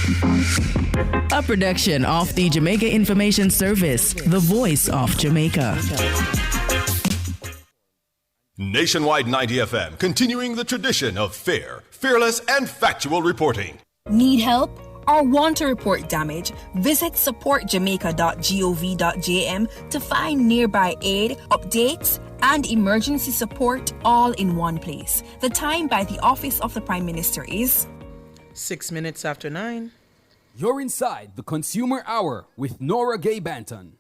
A production of the Jamaica Information Service, the voice of Jamaica. Nationwide 90 FM, continuing the tradition of fair, fearless, and factual reporting. Need help or want to report damage? Visit supportjamaica.gov.jm to find nearby aid, updates, and emergency support all in one place. The time by the Office of the Prime Minister is 6 minutes after 9. You're inside the Consumer Hour with Nora Gay Banton.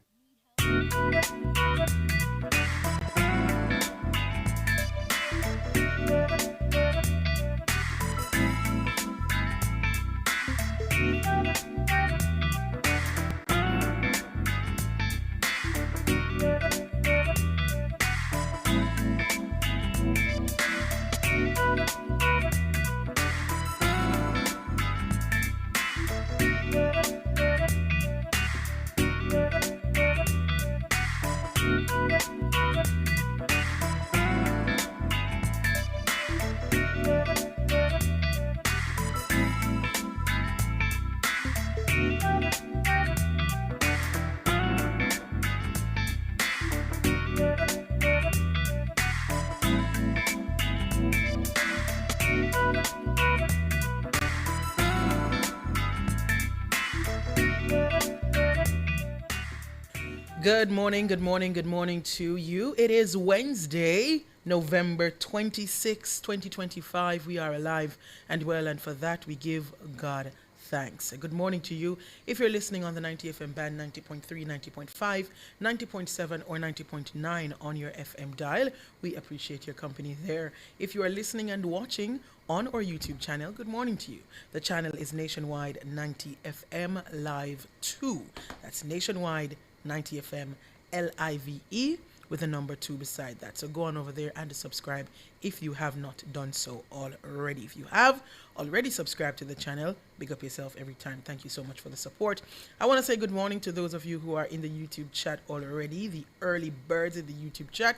Good morning to you. It is Wednesday, November 26, 2025. We are alive and well, and for that we give God thanks. Good morning to you. If you're listening on the 90 FM band, 90.3, 90.5, 90.7, or 90.9 on your FM dial, we appreciate your company there. If you are listening and watching on our YouTube channel, good morning to you. The channel is Nationwide 90 FM Live 2. That's Nationwide 90 FM LIVE with a number 2 beside that. So go on over there and subscribe if you have not done so already. If you have already subscribed to the channel, big up yourself every time. Thank you so much for the support. I want to say good morning to those of you who are in the YouTube chat already, the early birds in the YouTube chat.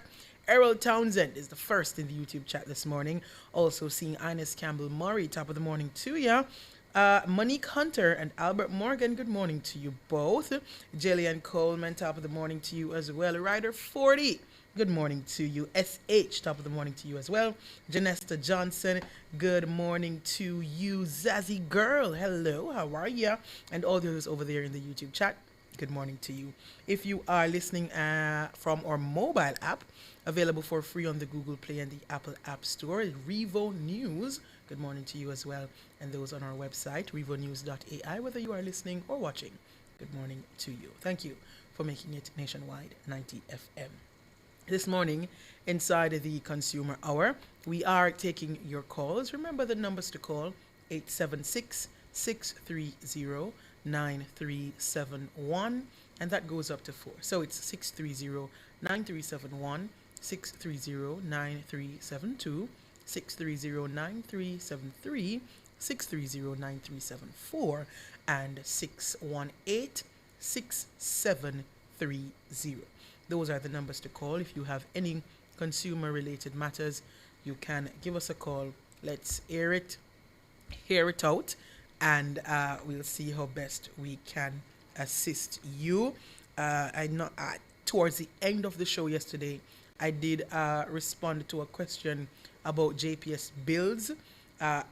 Errol Townsend is the first in the YouTube chat this morning. Also seeing Ines Campbell Murray, top of the morning to ya. Monique Hunter and Albert Morgan, good morning to you both. Jillian Coleman, top of the morning to you as well. Ryder 40, good morning to you. SH, top of the morning to you as well. Janesta Johnson, good morning to you. Zazzy Girl, hello, how are ya? And all those over there in the YouTube chat, good morning to you. If you are listening from our mobile app, available for free on the Google Play and the Apple App Store, Revo News, good morning to you as well. And those on our website, revonews.ai, whether you are listening or watching, good morning to you. Thank you for making it Nationwide 90 FM. This morning, inside the Consumer Hour, we are taking your calls. Remember the numbers to call, 876-630-9371, and that goes up to 4. So it's 630-9371, 630-9372, 630-9373, 630-9374, and 618-6730. Those are the numbers to call. If you have any consumer-related matters, you can give us a call. Let's hear it out, and we'll see how best we can assist you. I know towards the end of the show yesterday, I did respond to a question about JPS bills.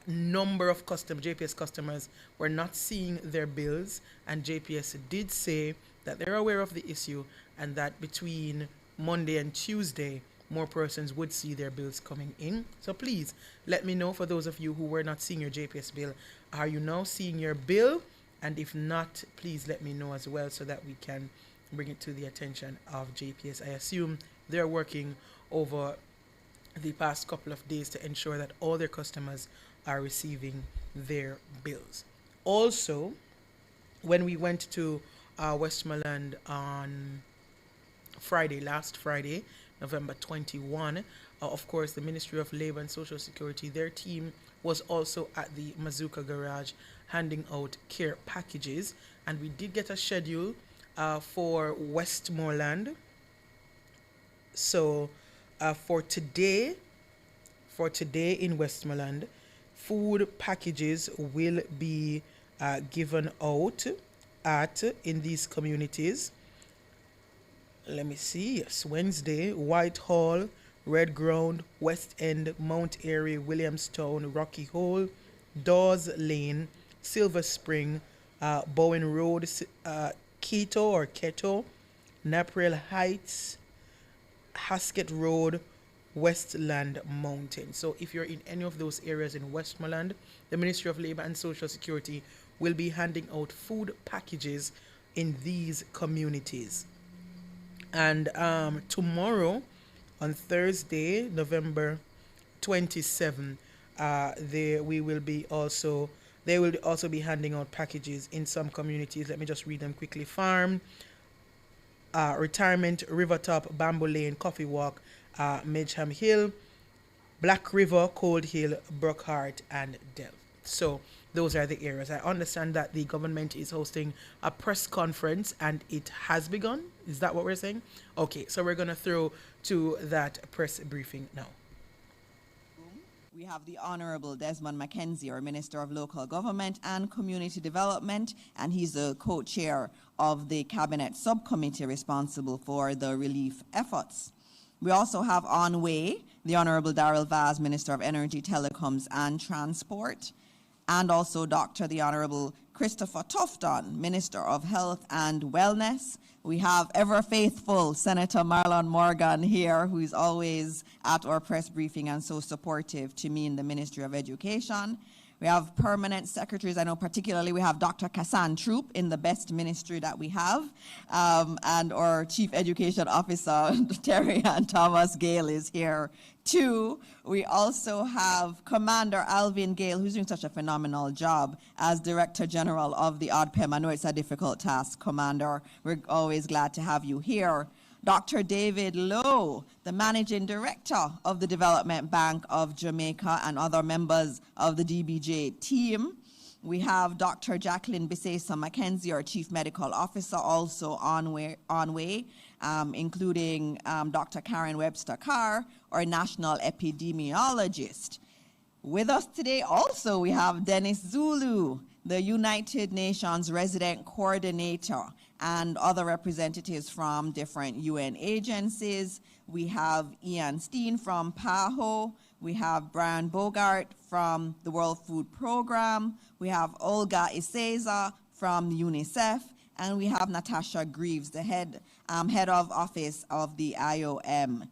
Number of JPS customers were not seeing their bills, and JPS did say that they're aware of the issue and that between Monday and Tuesday, more persons would see their bills coming in. So please let me know, for those of you who were not seeing your JPS bill, are you now seeing your bill? And if not, please let me know as well so that we can bring it to the attention of JPS. I assume they're working over the past couple of days to ensure that all their customers are receiving their bills. Also, when we went to Westmoreland on last Friday, November 21, of course, the Ministry of Labor and Social Security, their team was also at the Mazuka Garage handing out care packages, and we did get a schedule for Westmoreland. So for today in Westmoreland, food packages will be given out in these communities. Let me see. Yes, Wednesday, Whitehall, Red Ground, West End, Mount Airy, Williamstown, Rocky Hole, Dawes Lane, Silver Spring, Bowen Road, Keto, Naprel Heights, Haskett Road, Westland Mountain. So if you're in any of those areas in Westmoreland, the Ministry of Labour and Social Security will be handing out food packages in these communities. And tomorrow, on Thursday, November 27, they will also be handing out packages in some communities. Let me just read them quickly. Farm, Retirement, Rivertop, Bamboo Lane, Coffee Walk, Midgham Hill, Black River, Cold Hill, Brookhart, and Delft. So those are the areas. I understand that the government is hosting a press conference and it has begun. Is that what we're saying? Okay, so we're going to throw to that press briefing now. We have the Honorable Desmond Mackenzie, our Minister of Local Government and Community Development, and he's the co-chair of the Cabinet Subcommittee responsible for the relief efforts. We also have on way the Honorable Darrell Vaz, Minister of Energy, Telecoms and Transport, and also Dr. the Honorable Christopher Tufton, Minister of Health and Wellness. We have ever faithful Senator Marlon Morgan here, who is always at our press briefing and so supportive to me in the Ministry of Education. We have permanent secretaries. I know particularly we have Dr. Kassan Troop in the best ministry that we have, and our Chief Education Officer, Terry and Thomas Gale, is here too. We also have Commander Alvin Gale, who's doing such a phenomenal job as Director General of the ODPEM. I know it's a difficult task, Commander. We're always glad to have you here. Dr. David Lowe, the Managing Director of the Development Bank of Jamaica, and other members of the DBJ team. We have Dr. Jacqueline Bisesa Mackenzie, our Chief Medical Officer, also on way, including Dr. Karen Webster Carr, our National Epidemiologist. With us today also we have Dennis Zulu, the United Nations Resident Coordinator, and other representatives from different UN agencies. We have Ian Steen from PAHO. We have Brian Bogart from the World Food Program. We have Olga Iseza from UNICEF. And we have Natasha Greaves, the head of office of the IOM.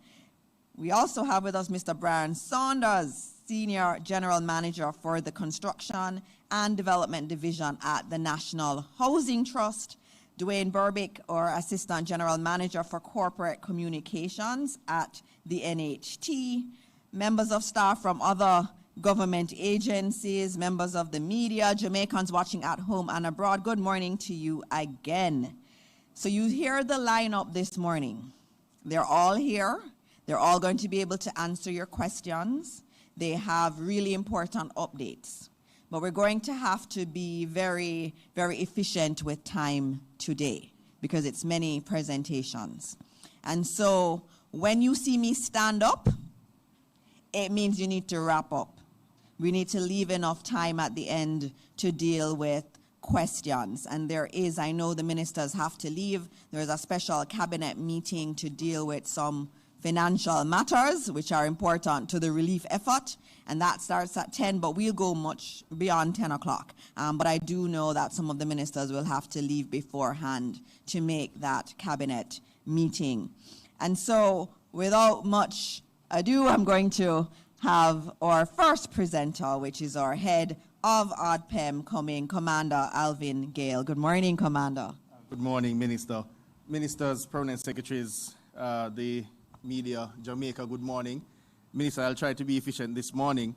We also have with us Mr. Brian Saunders, Senior General Manager for the Construction and Development Division at the National Housing Trust. Dwayne Burbick, our Assistant General Manager for Corporate Communications at the NHT, members of staff from other government agencies, members of the media, Jamaicans watching at home and abroad, good morning to you again. So you hear the lineup this morning. They're all here. They're all going to be able to answer your questions. They have really important updates. But we're going to have to be very, very efficient with time today because it's many presentations. And so when you see me stand up, it means you need to wrap up. We need to leave enough time at the end to deal with questions. And there is, I know the ministers have to leave. There's a special cabinet meeting to deal with some financial matters, which are important to the relief effort, and that starts at 10, but we'll go much beyond 10 o'clock. But I do know that some of the ministers will have to leave beforehand to make that cabinet meeting. And so, without much ado, I'm going to have our first presenter, which is our head of ODPEM coming, Commander Alvin Gale. Good morning, Commander. Good morning, Minister. Ministers, permanent secretaries, the media, Jamaica, good morning. Minister, I'll try to be efficient this morning.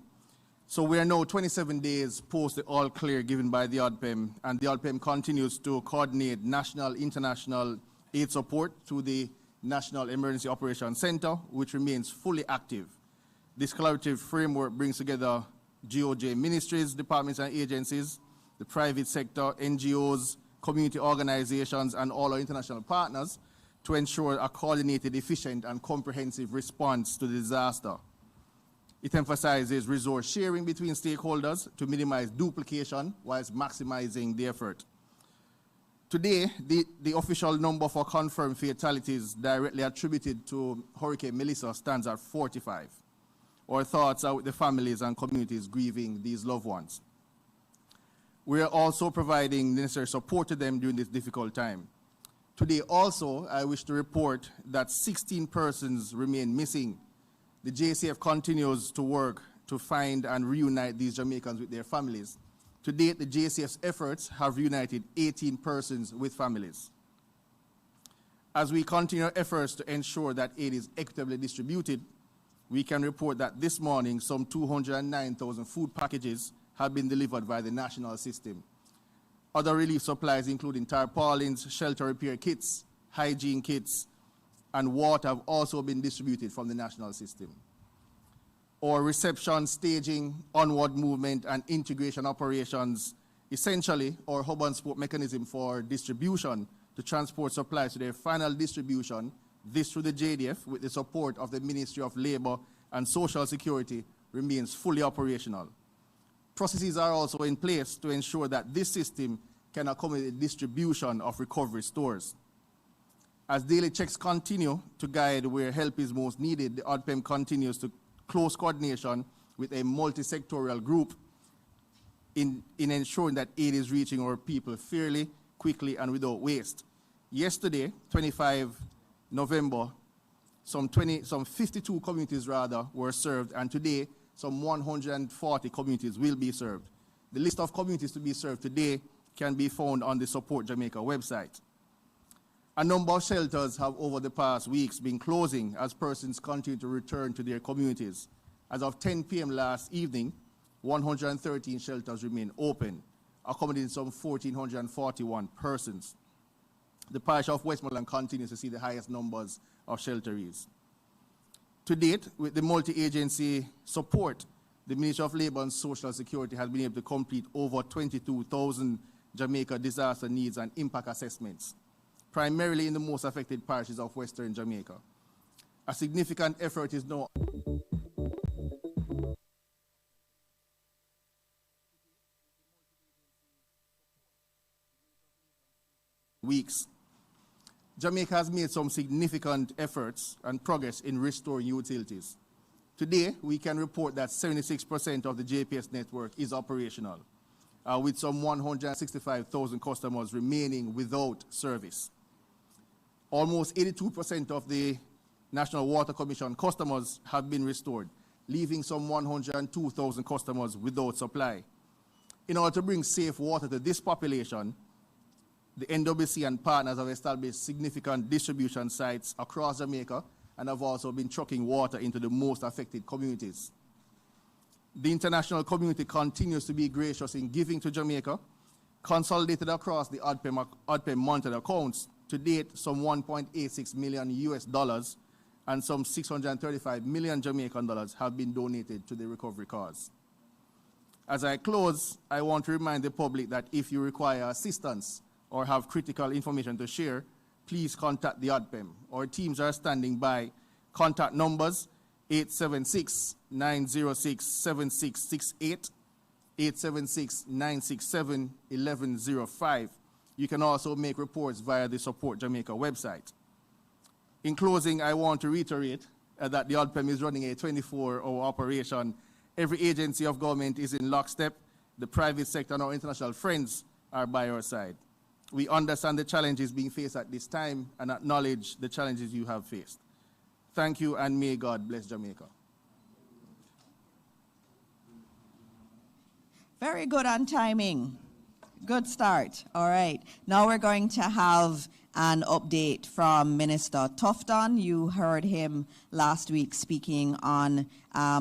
So we are now 27 days post the all clear given by the ODPEM, and the ODPEM continues to coordinate national, international aid support through the National Emergency Operations Center, which remains fully active. This collaborative framework brings together GOJ ministries, departments and agencies, the private sector, NGOs, community organizations, and all our international partners to ensure a coordinated, efficient, and comprehensive response to the disaster. It emphasizes resource sharing between stakeholders to minimize duplication whilst maximizing the effort. Today, the official number for confirmed fatalities directly attributed to Hurricane Melissa stands at 45. Our thoughts are with the families and communities grieving these loved ones. We are also providing necessary support to them during this difficult time. Today also, I wish to report that 16 persons remain missing. The JCF continues to work to find and reunite these Jamaicans with their families. To date, the JCF's efforts have reunited 18 persons with families. As we continue our efforts to ensure that aid is equitably distributed, we can report that this morning some 209,000 food packages have been delivered by the national system. Other relief supplies, including tarpaulins, shelter repair kits, hygiene kits, and water have also been distributed from the national system. Our reception, staging, onward movement, and integration operations, essentially our hub and spoke mechanism for distribution to transport supplies to their final distribution, this through the JDF with the support of the Ministry of Labour and Social Security, remains fully operational. Processes are also in place to ensure that this system can accommodate the distribution of recovery stores. As daily checks continue to guide where help is most needed, the ODPEM continues to close coordination with a multi-sectorial group in ensuring that aid is reaching our people fairly, quickly, and without waste. Yesterday, 25 November, some 52 communities were served, and today some 140 communities will be served. The list of communities to be served today can be found on the Support Jamaica website. A number of shelters have over the past weeks been closing as persons continue to return to their communities. As of 10 p.m. last evening, 113 shelters remain open, accommodating some 1,441 persons. The parish of Westmoreland continues to see the highest numbers of shelterees. To date, with the multi-agency support, the Ministry of Labour and Social Security has been able to complete over 22,000 Jamaica disaster needs and impact assessments, primarily in the most affected parishes of Western Jamaica. A significant effort is now weeks. Jamaica has made some significant efforts and progress in restoring utilities. Today, we can report that 76% of the JPS network is operational, with some 165,000 customers remaining without service. Almost 82% of the National Water Commission customers have been restored, leaving some 102,000 customers without supply. In order to bring safe water to this population, the NWC and partners have established significant distribution sites across Jamaica and have also been trucking water into the most affected communities. The international community continues to be gracious in giving to Jamaica. Consolidated across the ODPEM monitored accounts, to date, some $1.86 million US and some 635 million Jamaican dollars have been donated to the recovery cause. As I close, I want to remind the public that if you require assistance or have critical information to share, please contact the ODPEM. Our teams are standing by. Contact numbers 876-906-7668, 876-967-1105. You can also make reports via the Support Jamaica website. In closing, I want to reiterate that the ODPEM is running a 24-hour operation. Every agency of government is in lockstep. The private sector and our international friends are by our side. We understand the challenges being faced at this time and acknowledge the challenges you have faced. Thank you, and may God bless Jamaica. Very good on timing. Good start. All right. Now we're going to have an update from Minister Tufton. You heard him last week speaking on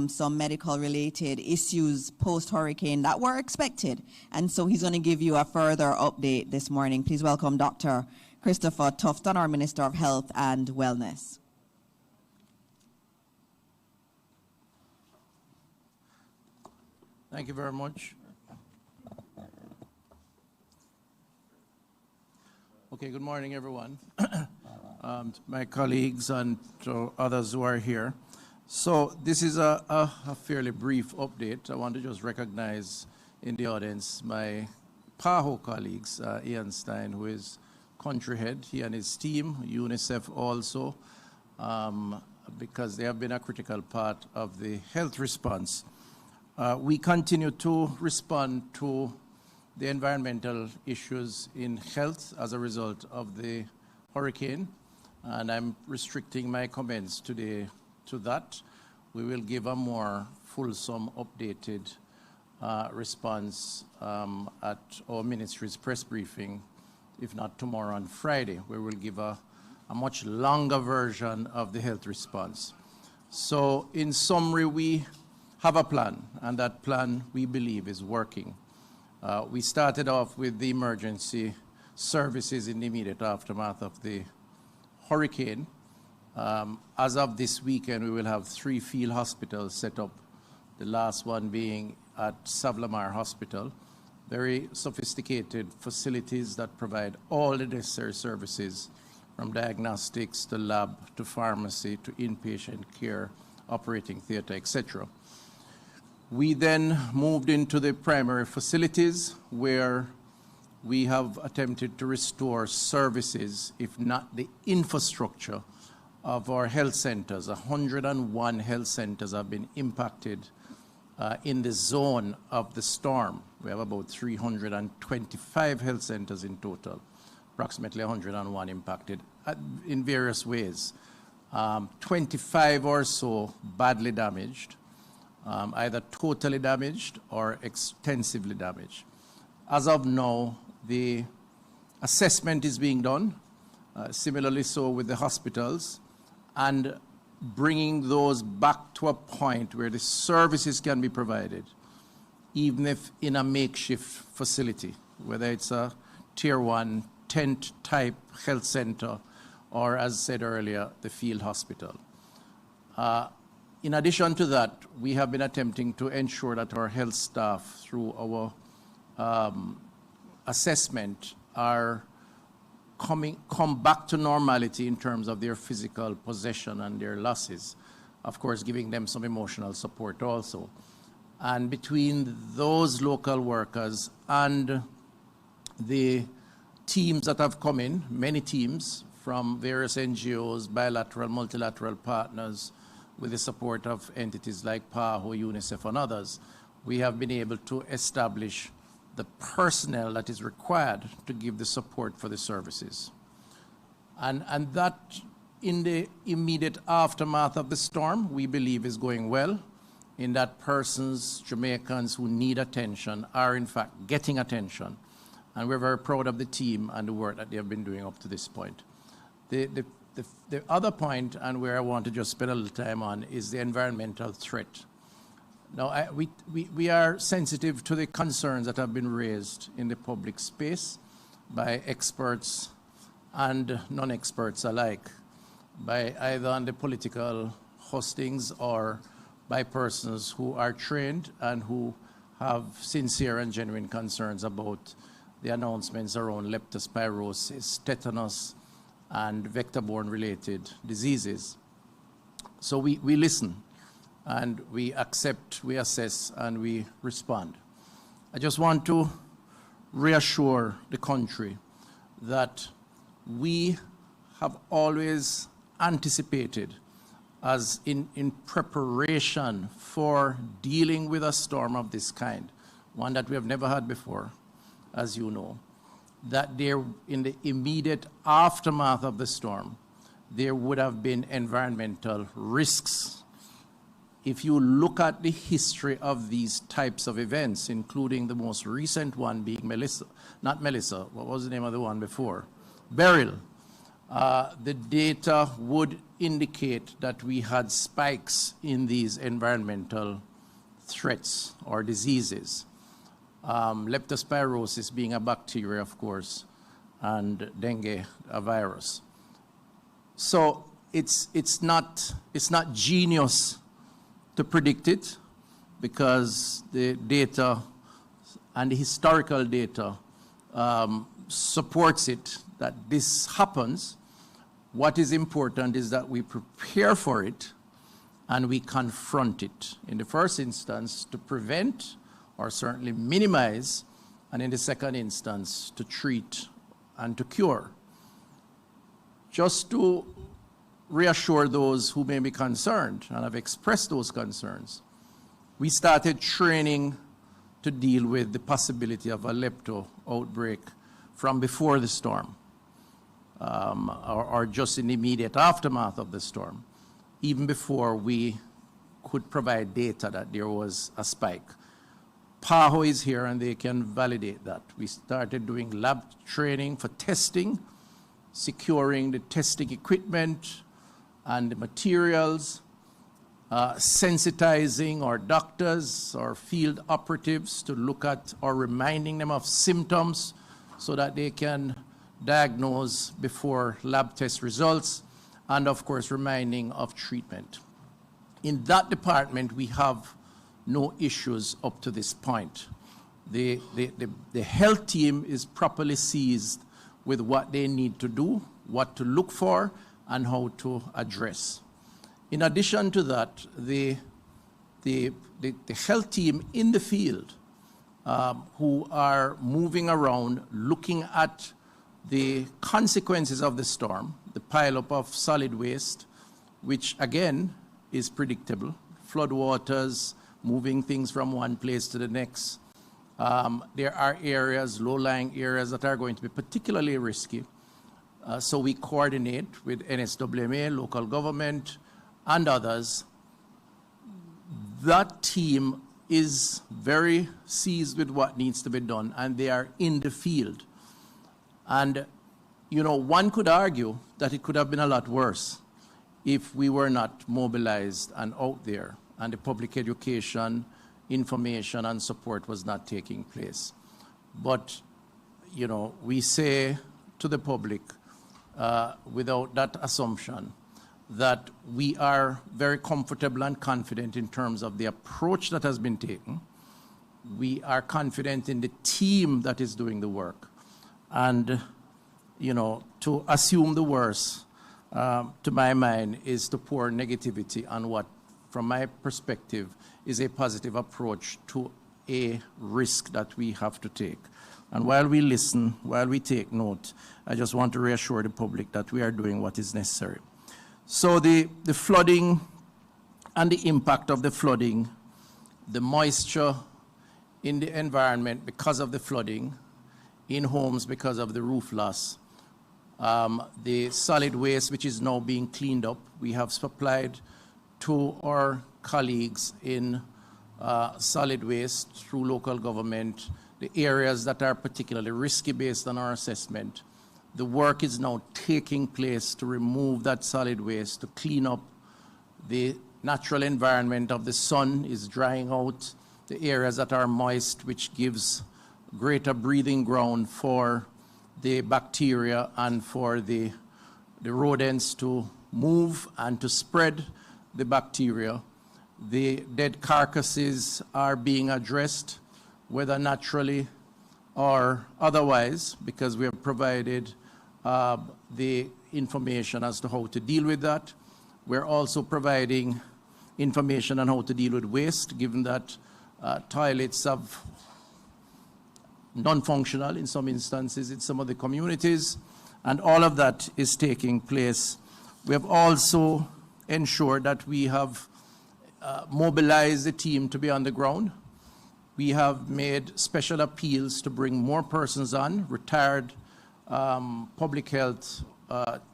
some medical-related issues post-hurricane that were expected. And so he's going to give you a further update this morning. Please welcome Dr. Christopher Tufton, our Minister of Health and Wellness. Thank you very much. Okay, good morning, everyone. My colleagues and to others who are here. So this is a fairly brief update. I want to just recognize in the audience my PAHO colleagues, Ian Stein, who is country head, he and his team, UNICEF also, because they have been a critical part of the health response. We continue to respond to the environmental issues in health as a result of the hurricane, and I'm restricting my comments today to that. We will give a more fulsome, updated response at our ministry's press briefing, if not tomorrow on Friday, where we'll give a much longer version of the health response. So in summary, we have a plan, and that plan we believe is working. We started off with the emergency services in the immediate aftermath of the hurricane. As of this weekend, we will have 3 field hospitals set up, the last one being at Savlamar Hospital. Very sophisticated facilities that provide all the necessary services, from diagnostics to lab to pharmacy to inpatient care, operating theater, etc. We then moved into the primary facilities, where we have attempted to restore services, if not the infrastructure, of our health centers. 101 health centers have been impacted in the zone of the storm. We have about 325 health centers in total, approximately 101 impacted in various ways. 25 or so badly damaged, either totally damaged or extensively damaged. As of now, the assessment is being done, similarly so with the hospitals, and bringing those back to a point where the services can be provided, even if in a makeshift facility, whether it's a tier 1 tent type health center, or as said earlier, the field hospital. In addition to that, we have been attempting to ensure that our health staff, through our assessment, are come back to normality in terms of their physical possession and their losses. Of course, giving them some emotional support also. And between those local workers and the teams that have come in, many teams from various NGOs, bilateral, multilateral partners, with the support of entities like PAHO, UNICEF, and others, we have been able to establish the personnel that is required to give the support for the services. And that, in the immediate aftermath of the storm, we believe is going well, in that persons, Jamaicans who need attention, are in fact getting attention. And we're very proud of the team and the work that they have been doing up to this point. The other point, and where I want to just spend a little time on, is the environmental threat. Now, we are sensitive to the concerns that have been raised in the public space by experts and non-experts alike, by either on the political hustings or by persons who are trained and who have sincere and genuine concerns about the announcements around leptospirosis, tetanus, and vector-borne related diseases. So we listen, and we accept, we assess, and we respond. I just want to reassure the country that we have always anticipated, as in preparation for dealing with a storm of this kind, one that we have never had before, as you know, that there, in the immediate aftermath of the storm, there would have been environmental risks. If you look at the history of these types of events, including the most recent one being not Melissa, what was the name of the one before? Beryl. The data would indicate that we had spikes in these environmental threats or diseases. Leptospirosis being a bacteria, of course, and dengue, a virus. So it's not genius to predict it, because the data and the historical data supports it, that this happens. What is important is that we prepare for it and we confront it. In the first instance, to prevent or certainly minimize, and in the second instance, to treat and to cure. Just to reassure those who may be concerned and have expressed those concerns, we started training to deal with the possibility of a lepto outbreak from before the storm, or just in the immediate aftermath of the storm, even before we could provide data that there was a spike. PAHO is here and they can validate that. We started doing lab training for testing, securing the testing equipment and the materials, sensitizing our doctors, our field operatives to look at or reminding them of symptoms so that they can diagnose before lab test results, and of course reminding of treatment. In that department, we have no issues up to this point. The health team is properly seized with what they need to do, what to look for, and how to address. In addition to that, the health team in the field who are moving around looking at the consequences of the storm, the pileup of solid waste, which again is predictable, floodwaters, moving things from one place to the next. There are areas, low-lying areas that are going to be particularly risky. So we coordinate with NSWMA, local government, and others. That team is very seized with what needs to be done, and they are in the field. And, you know, one could argue that it could have been a lot worse if we were not mobilized and out there, and the public education, information, and support was not taking place. But, you know, we say to the public, without that assumption, that we are very comfortable and confident in terms of the approach that has been taken. We are confident in the team that is doing the work. And, you know, to assume the worst, to my mind, is to pour negativity on what, from my perspective, is a positive approach to a risk that we have to take. And while we listen, while we take note, I just want to reassure the public that we are doing what is necessary. So the flooding and the impact of the flooding, the moisture in the environment because of the flooding, in homes because of the roof loss, the solid waste which is now being cleaned up, we have supplied to our colleagues in solid waste through local government, the areas that are particularly risky based on our assessment. The work is now taking place to remove that solid waste, to clean up the natural environment of the sun is drying out, the areas that are moist, which gives greater breathing ground for the bacteria and for the rodents to move and to spread the bacteria. The dead carcasses are being addressed, whether naturally or otherwise, because we have provided the information as to how to deal with that. We're also providing information on how to deal with waste, given that toilets have non-functional in some instances in some of the communities, and all of that is taking place. We have also ensured that we have mobilized the team to be on the ground. We have made special appeals to bring more persons on, retired public health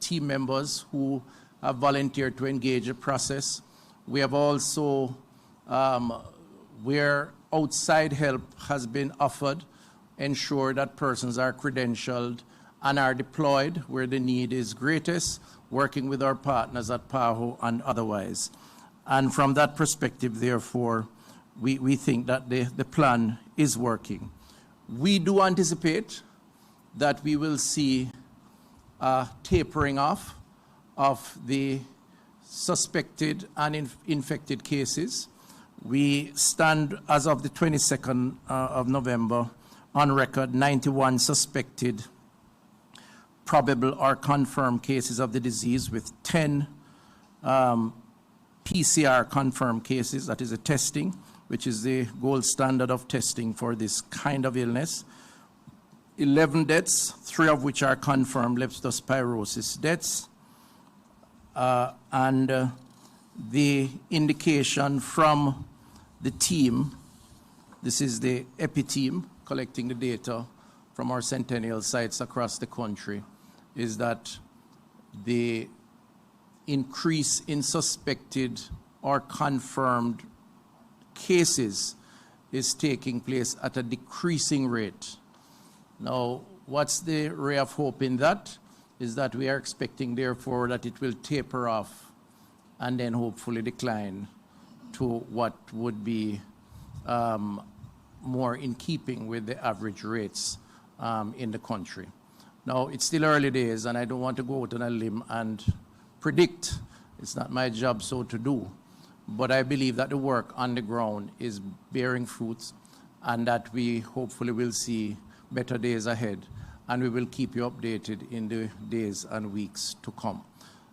team members who have volunteered to engage the process. We have also, where outside help has been offered, ensure that persons are credentialed and are deployed where the need is greatest, working with our partners at PAHO and otherwise. And from that perspective, therefore, we think that the plan is working. We do anticipate that we will see a tapering off of the suspected and infected cases. We stand, as of the 22nd of November, on record 91 suspected, probable or confirmed cases of the disease, with 10 PCR confirmed cases, that is the testing, which is the gold standard of testing for this kind of illness. 11 deaths, 3 of which are confirmed leptospirosis deaths. And the indication from the team, this is the EPI team collecting the data from our Centennial sites across the country, is that the increase in suspected or confirmed cases is taking place at a decreasing rate. Now, what's the ray of hope in that? Is that we are expecting, therefore, that it will taper off and then hopefully decline to what would be more in keeping with the average rates in the country. Now, it's still early days, and I don't want to go out on a limb and predict. It's not my job so to do. But I believe that the work on the ground is bearing fruits, and that we hopefully will see better days ahead, and we will keep you updated in the days and weeks to come.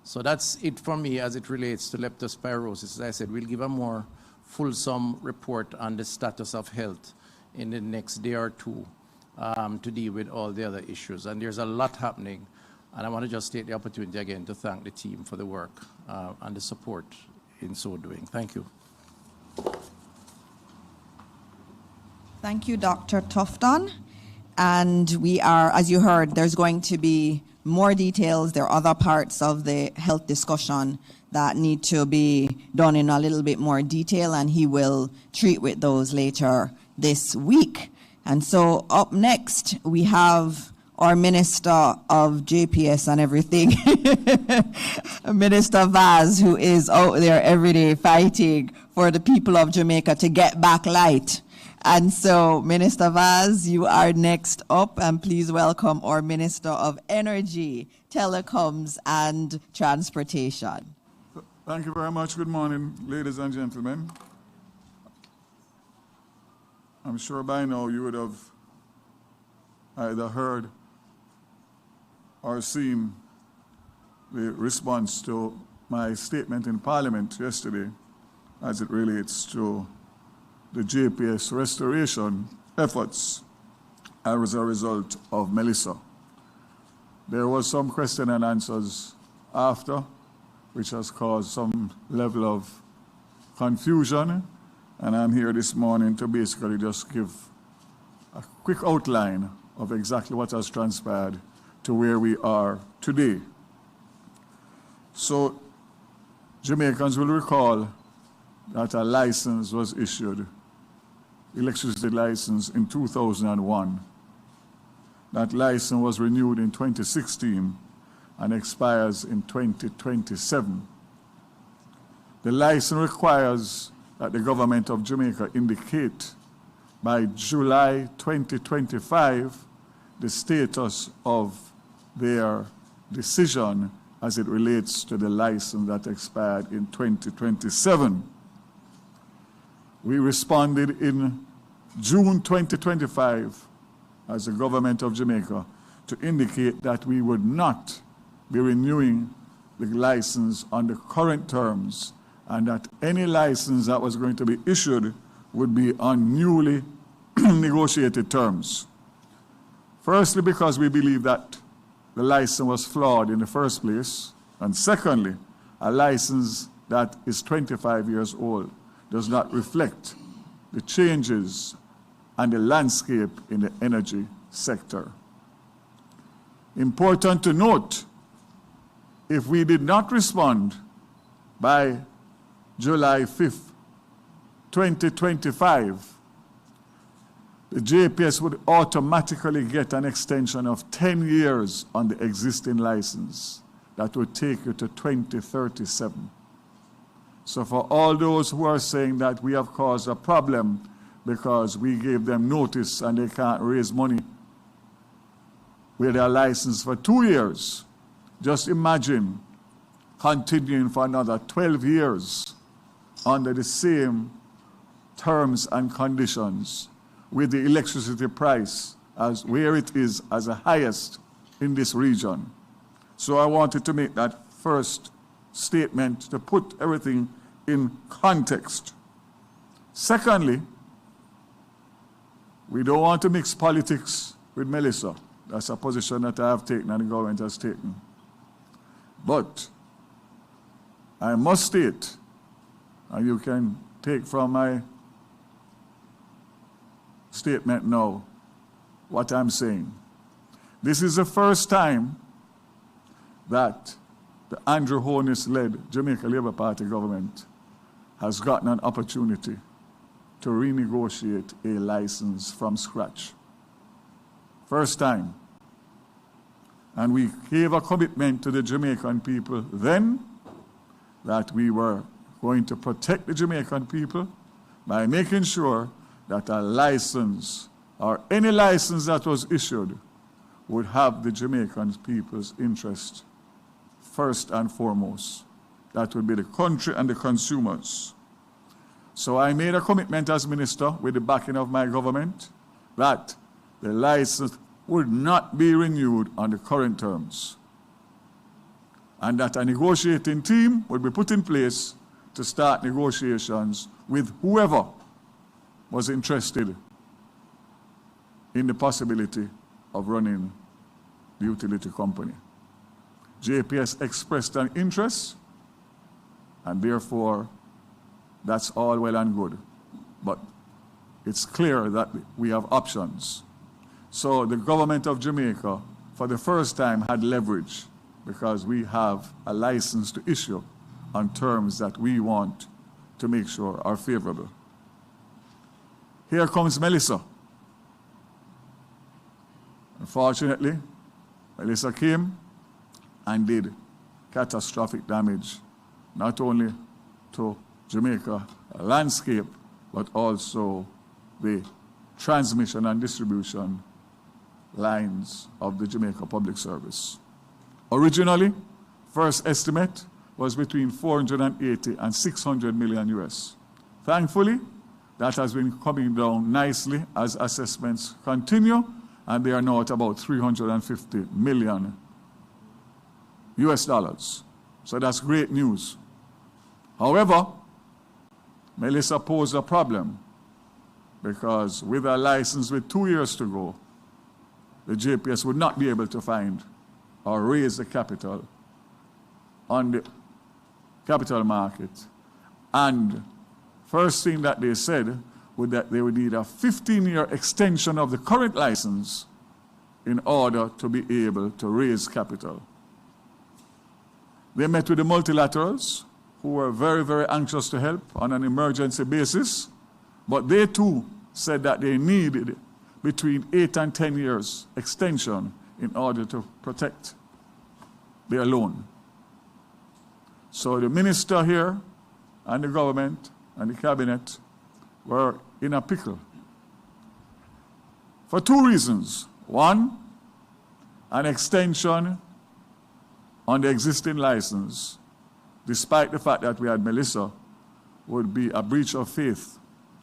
So that's it for me as it relates to leptospirosis. As I said, we'll give a more fulsome report on the status of health in the next day or two to deal with all the other issues. And there's a lot happening, and I want to just take the opportunity again to thank the team for the work and the support in so doing. Thank you. Thank you, Dr. Tufton. And we are, as you heard, there's going to be more details. There are other parts of the health discussion that need to be done in a little bit more detail, and he will treat with those later this week. And so up next, we have our Minister of JPS and everything, Minister Vaz, who is out there every day fighting for the people of Jamaica to get back light. And so, Minister Vaz, you are next up, and please welcome our Minister of Energy, Telecoms and Transportation. Thank you very much. Good morning, ladies and gentlemen. I'm sure by now you would have either heard or seen the response to my statement in Parliament yesterday as it relates to the JPS restoration efforts as a result of Melissa. There was some question and answers after, which has caused some level of confusion, and I'm here this morning to basically just give a quick outline of exactly what has transpired to where we are today. So, Jamaicans will recall that a license was issued, electricity license, in 2001. That license was renewed in 2016 and expires in 2027. The license requires that the government of Jamaica indicate by July 2025 the status of their decision as it relates to the license that expired in 2027. We responded in June 2025 as the government of Jamaica to indicate that we would not be renewing the license on the current terms, and that any license that was going to be issued would be on newly negotiated terms. Firstly, because we believe that the license was flawed in the first place, and secondly, a license that is 25 years old does not reflect the changes and the landscape in the energy sector. Important to note, if we did not respond by July 5th, 2025, the JPS would automatically get an extension of 10 years on the existing license. That would take you to 2037. So for all those who are saying that we have caused a problem because we gave them notice and they can't raise money with their license for 2 years, just imagine continuing for another 12 years under the same terms and conditions with the electricity price as where it is as the highest in this region. So I wanted to make that first statement to put everything in context. Secondly, we don't want to mix politics with Melissa. That's a position that I have taken and the government has taken. But I must state, and you can take from my statement now what I'm saying. This is the first time that the Andrew Holness-led Jamaica Labour Party government has gotten an opportunity to renegotiate a license from scratch. First time. And we gave a commitment to the Jamaican people then that we were going to protect the Jamaican people by making sure that a license or any license that was issued would have the Jamaican people's interest first and foremost. That would be the country and the consumers. So I made a commitment as minister with the backing of my government that the license would not be renewed on the current terms, and that a negotiating team would be put in place to start negotiations with whoever was interested in the possibility of running the utility company. JPS expressed an interest, and therefore that's all well and good. But it's clear that we have options. So the government of Jamaica, for the first time, had leverage because we have a license to issue on terms that we want to make sure are favorable. Here comes Melissa. Unfortunately, Melissa came and did catastrophic damage, not only to Jamaica landscape, but also the transmission and distribution lines of the Jamaica Public Service. Originally, first estimate was between 480 and 600 million US. Thankfully, that has been coming down nicely as assessments continue, and they are now at about 350 million US dollars. So that's great news. However, Melissa posed a problem because with a license with 2 years to go, the JPS would not be able to find or raise the capital on the capital market. And first thing that they said was that they would need a 15-year extension of the current license in order to be able to raise capital. They met with the multilaterals, who were very, very anxious to help on an emergency basis, but they too said that they needed between 8 and 10 years extension in order to protect their loan. So the minister here and the government and the cabinet were in a pickle for two reasons. One, an extension on the existing license, despite the fact that we had Melissa, would be a breach of faith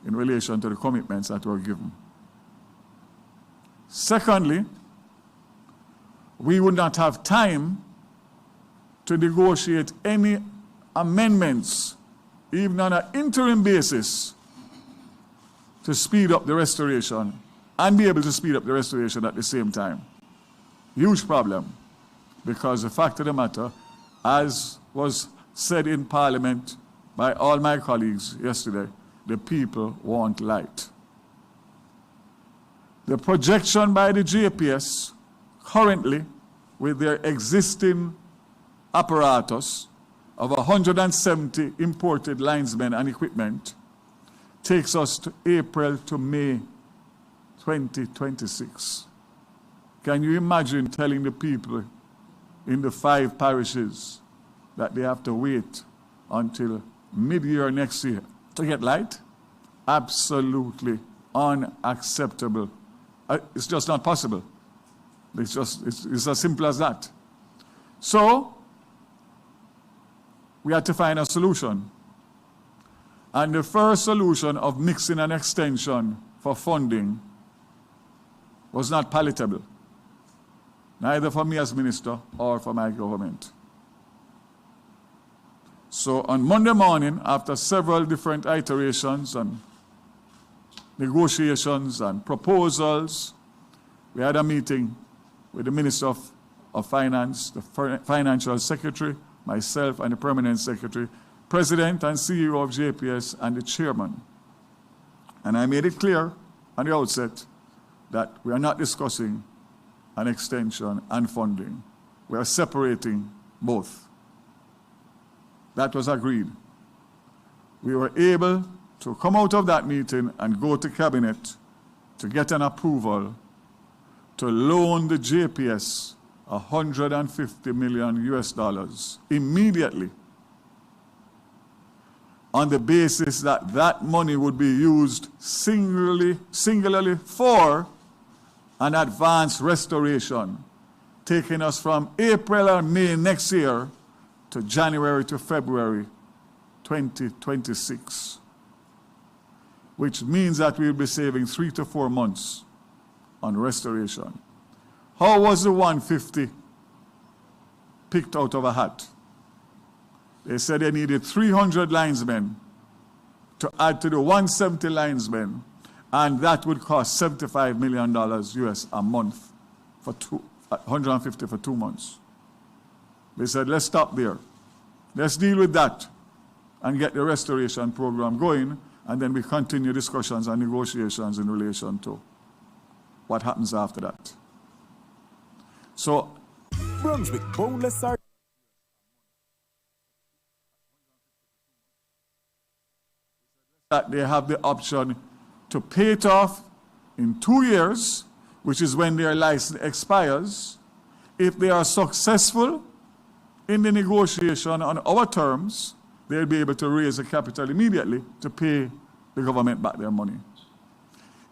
in relation to the commitments that were given. Secondly, we would not have time to negotiate any amendments, even on an interim basis, to speed up the restoration and be able to speed up the restoration at the same time. Huge problem, because the fact of the matter, as was said in Parliament by all my colleagues yesterday, the people want light. The projection by the JPS currently, with their existing apparatus of 170 imported linesmen and equipment, takes us to April to May 2026. Can you imagine telling the people in the 5 parishes that they have to wait until mid-year next year to get light? Absolutely unacceptable. It's just not possible. It's as simple as that. So we had to find a solution. And the first solution of mixing an extension for funding was not palatable, neither for me as minister or for my government. So on Monday morning, after several different iterations and negotiations and proposals, we had a meeting with the Minister of Finance, the Financial Secretary, myself and the Permanent Secretary, President and CEO of JPS and the Chairman. And I made it clear at the outset that we are not discussing an extension and funding. We are separating both. That was agreed. We were able to come out of that meeting and go to Cabinet to get an approval to loan the JPS $150 million US immediately, on the basis that that money would be used singularly for an advanced restoration, taking us from April or May next year to January to February 2026, which means that we'll be saving 3 to 4 months on restoration. How was the 150 picked out of a hat? They said they needed 300 linesmen to add to the 170 linesmen, and that would cost $75 million US a month for 150 for 2 months. They said, let's stop there. Let's deal with that and get the restoration program going, and then we continue discussions and negotiations in relation to what happens after that. So, Brunswick boneless are that they have the option to pay it off in 2 years, which is when their license expires. If they are successful in the negotiation on our terms, they'll be able to raise the capital immediately to pay the government back their money.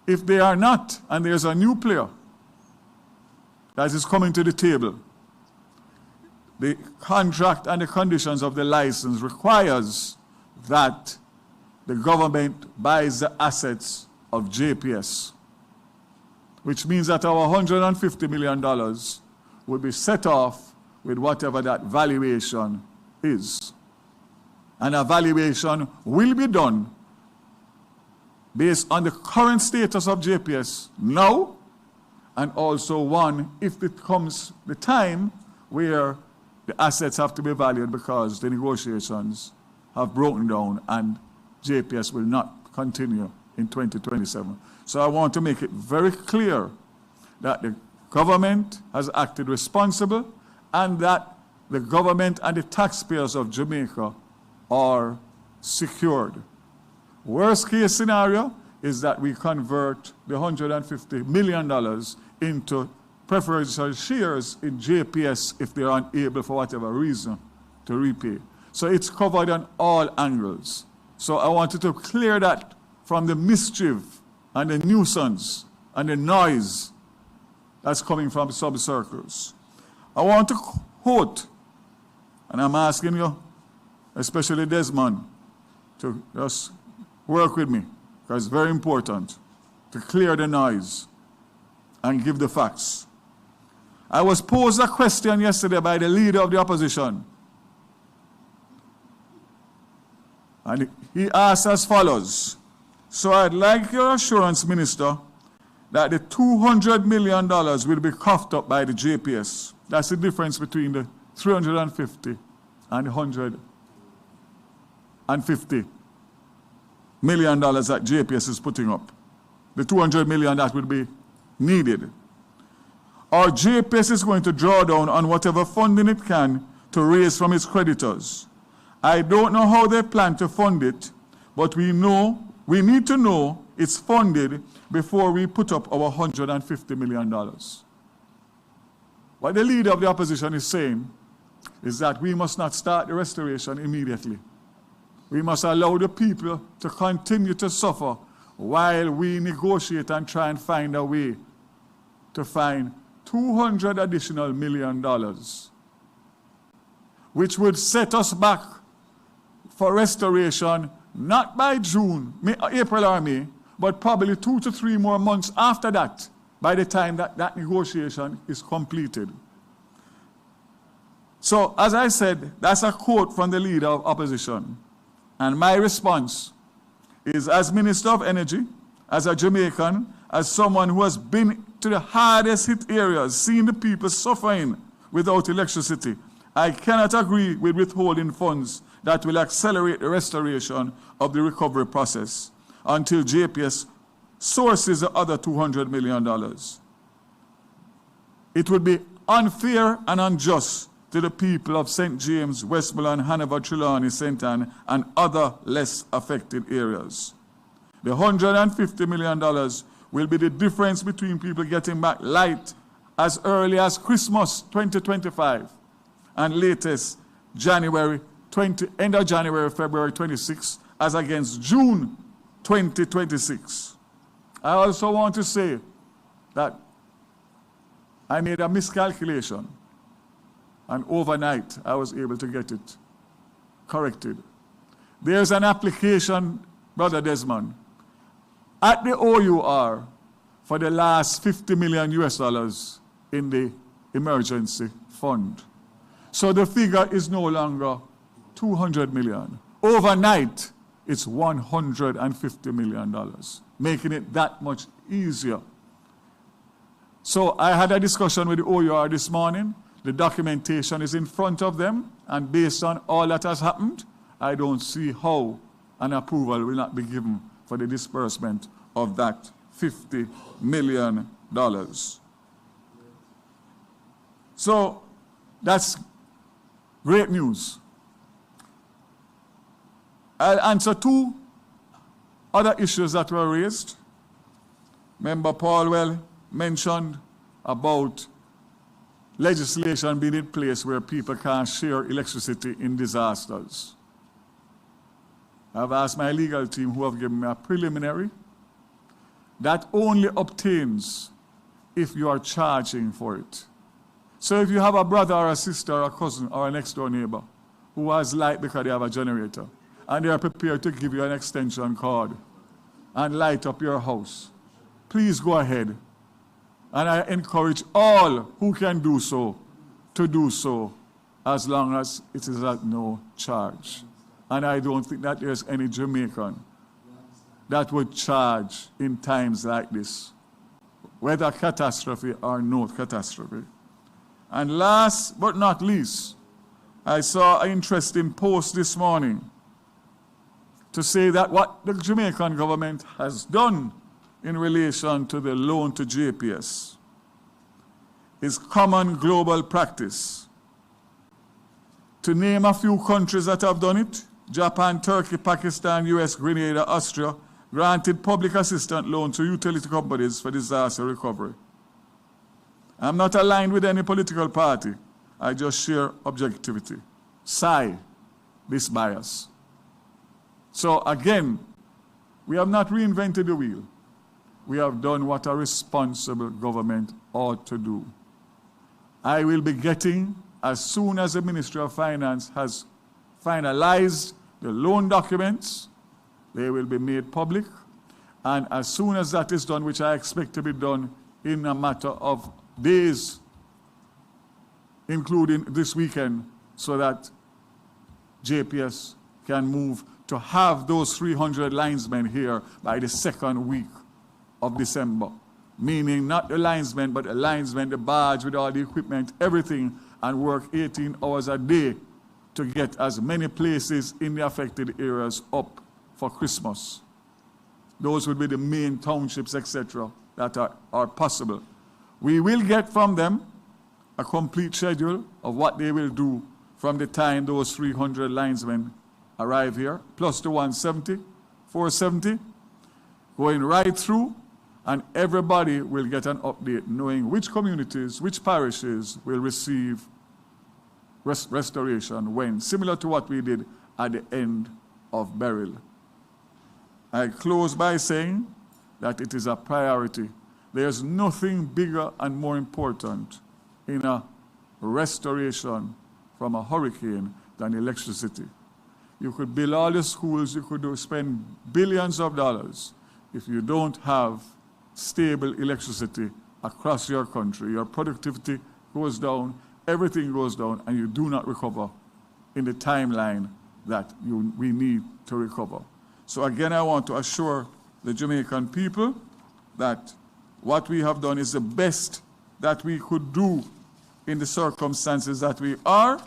If they are not, and there's a new player that is coming to the table, the contract and the conditions of the license requires that the government buys the assets of JPS, which means that our $150 million will be set off with whatever that valuation is. And a valuation will be done based on the current status of JPS now, and also one if it comes the time where the assets have to be valued because the negotiations have broken down and JPS will not continue in 2027. So I want to make it very clear that the government has acted responsible and that the government and the taxpayers of Jamaica are secured. Worst case scenario is that we convert the $150 million into preferential shares in JPS if they are unable for whatever reason to repay. So it's covered on all angles. So I wanted to clear that from the mischief and the nuisance and the noise that's coming from sub-circles. I want to quote, and I'm asking you, especially Desmond, to just work with me, because it's very important to clear the noise and give the facts. I was posed a question yesterday by the leader of the opposition. And he asked as follows: so I'd like your assurance, Minister, that the $200 million will be coughed up by the JPS. That's the difference between the 350 and $150 million that JPS is putting up. The 200 million that will be needed. Or JPS is going to draw down on whatever funding it can to raise from its creditors. I don't know how they plan to fund it, but we need to know it's funded before we put up our $150 million. What the leader of the opposition is saying is that we must not start the restoration immediately. We must allow the people to continue to suffer while we negotiate and try and find a way to find $200 additional million, which would set us back for restoration not by June, April or May, but probably 2 to 3 more months after that, by the time that negotiation is completed. So, as I said, that's a quote from the leader of opposition. And my response is, as Minister of Energy, as a Jamaican, as someone who has been to the hardest hit areas, seen the people suffering without electricity, I cannot agree with withholding funds that will accelerate the restoration of the recovery process until JPS sources the other $200 million. It would be unfair and unjust to the people of St. James, Westmoreland, Hanover, Trelawney, St. Ann, and other less affected areas. The $150 million will be the difference between people getting back light as early as Christmas 2025 and latest end of January, February 26, as against June 2026. I also want to say that I made a miscalculation, and overnight I was able to get it corrected. There's an application, Brother Desmond, at the OUR for the last $50 million in the emergency fund. So the figure is no longer 200 million. Overnight, it's $150 million, making it that much easier. So I had a discussion with the OUR this morning. The documentation is in front of them, and based on all that has happened, I don't see how an approval will not be given for the disbursement of that $50 million. So that's great news. I'll answer two other issues that were raised. Member Paulwell mentioned about legislation being in place where people can't share electricity in disasters. I've asked my legal team, who have given me a preliminary, that only obtains if you are charging for it. So if you have a brother or a sister or a cousin or a next door neighbor who has light because they have a generator, and they are prepared to give you an extension cord and light up your house, please go ahead. And I encourage all who can do so to do so, as long as it is at no charge. And I don't think that there's any Jamaican that would charge in times like this, whether catastrophe or no catastrophe. And last but not least, I saw an interesting post this morning to say that what the Jamaican government has done in relation to the loan to JPS is common global practice. To name a few countries that have done it: Japan, Turkey, Pakistan, US, Grenada, Austria, granted public assistance loans to utility companies for disaster recovery. I'm not aligned with any political party. I just share objectivity. Sigh this bias. So again, we have not reinvented the wheel. We have done what a responsible government ought to do. I will be getting, as soon as the Ministry of Finance has finalized the loan documents, they will be made public. And as soon as that is done, which I expect to be done in a matter of days, including this weekend, so that JPS can move to have those 300 linesmen here by the second week of December. Meaning not the linesmen, but the linesmen, the barge with all the equipment, everything, and work 18 hours a day to get as many places in the affected areas up for Christmas. Those would be the main townships, etc., that are possible. We will get from them a complete schedule of what they will do from the time those 300 linesmen arrive here, plus the 470, going right through, and everybody will get an update knowing which communities, which parishes will receive restoration when, similar to what we did at the end of Beryl. I close by saying that it is a priority. There's nothing bigger and more important in a restoration from a hurricane than electricity. You could build all the schools, you could spend billions of dollars. If you don't have stable electricity across your country, your productivity goes down, everything goes down and you do not recover in the timeline that we need to recover. So again, I want to assure the Jamaican people that what we have done is the best that we could do in the circumstances that we are,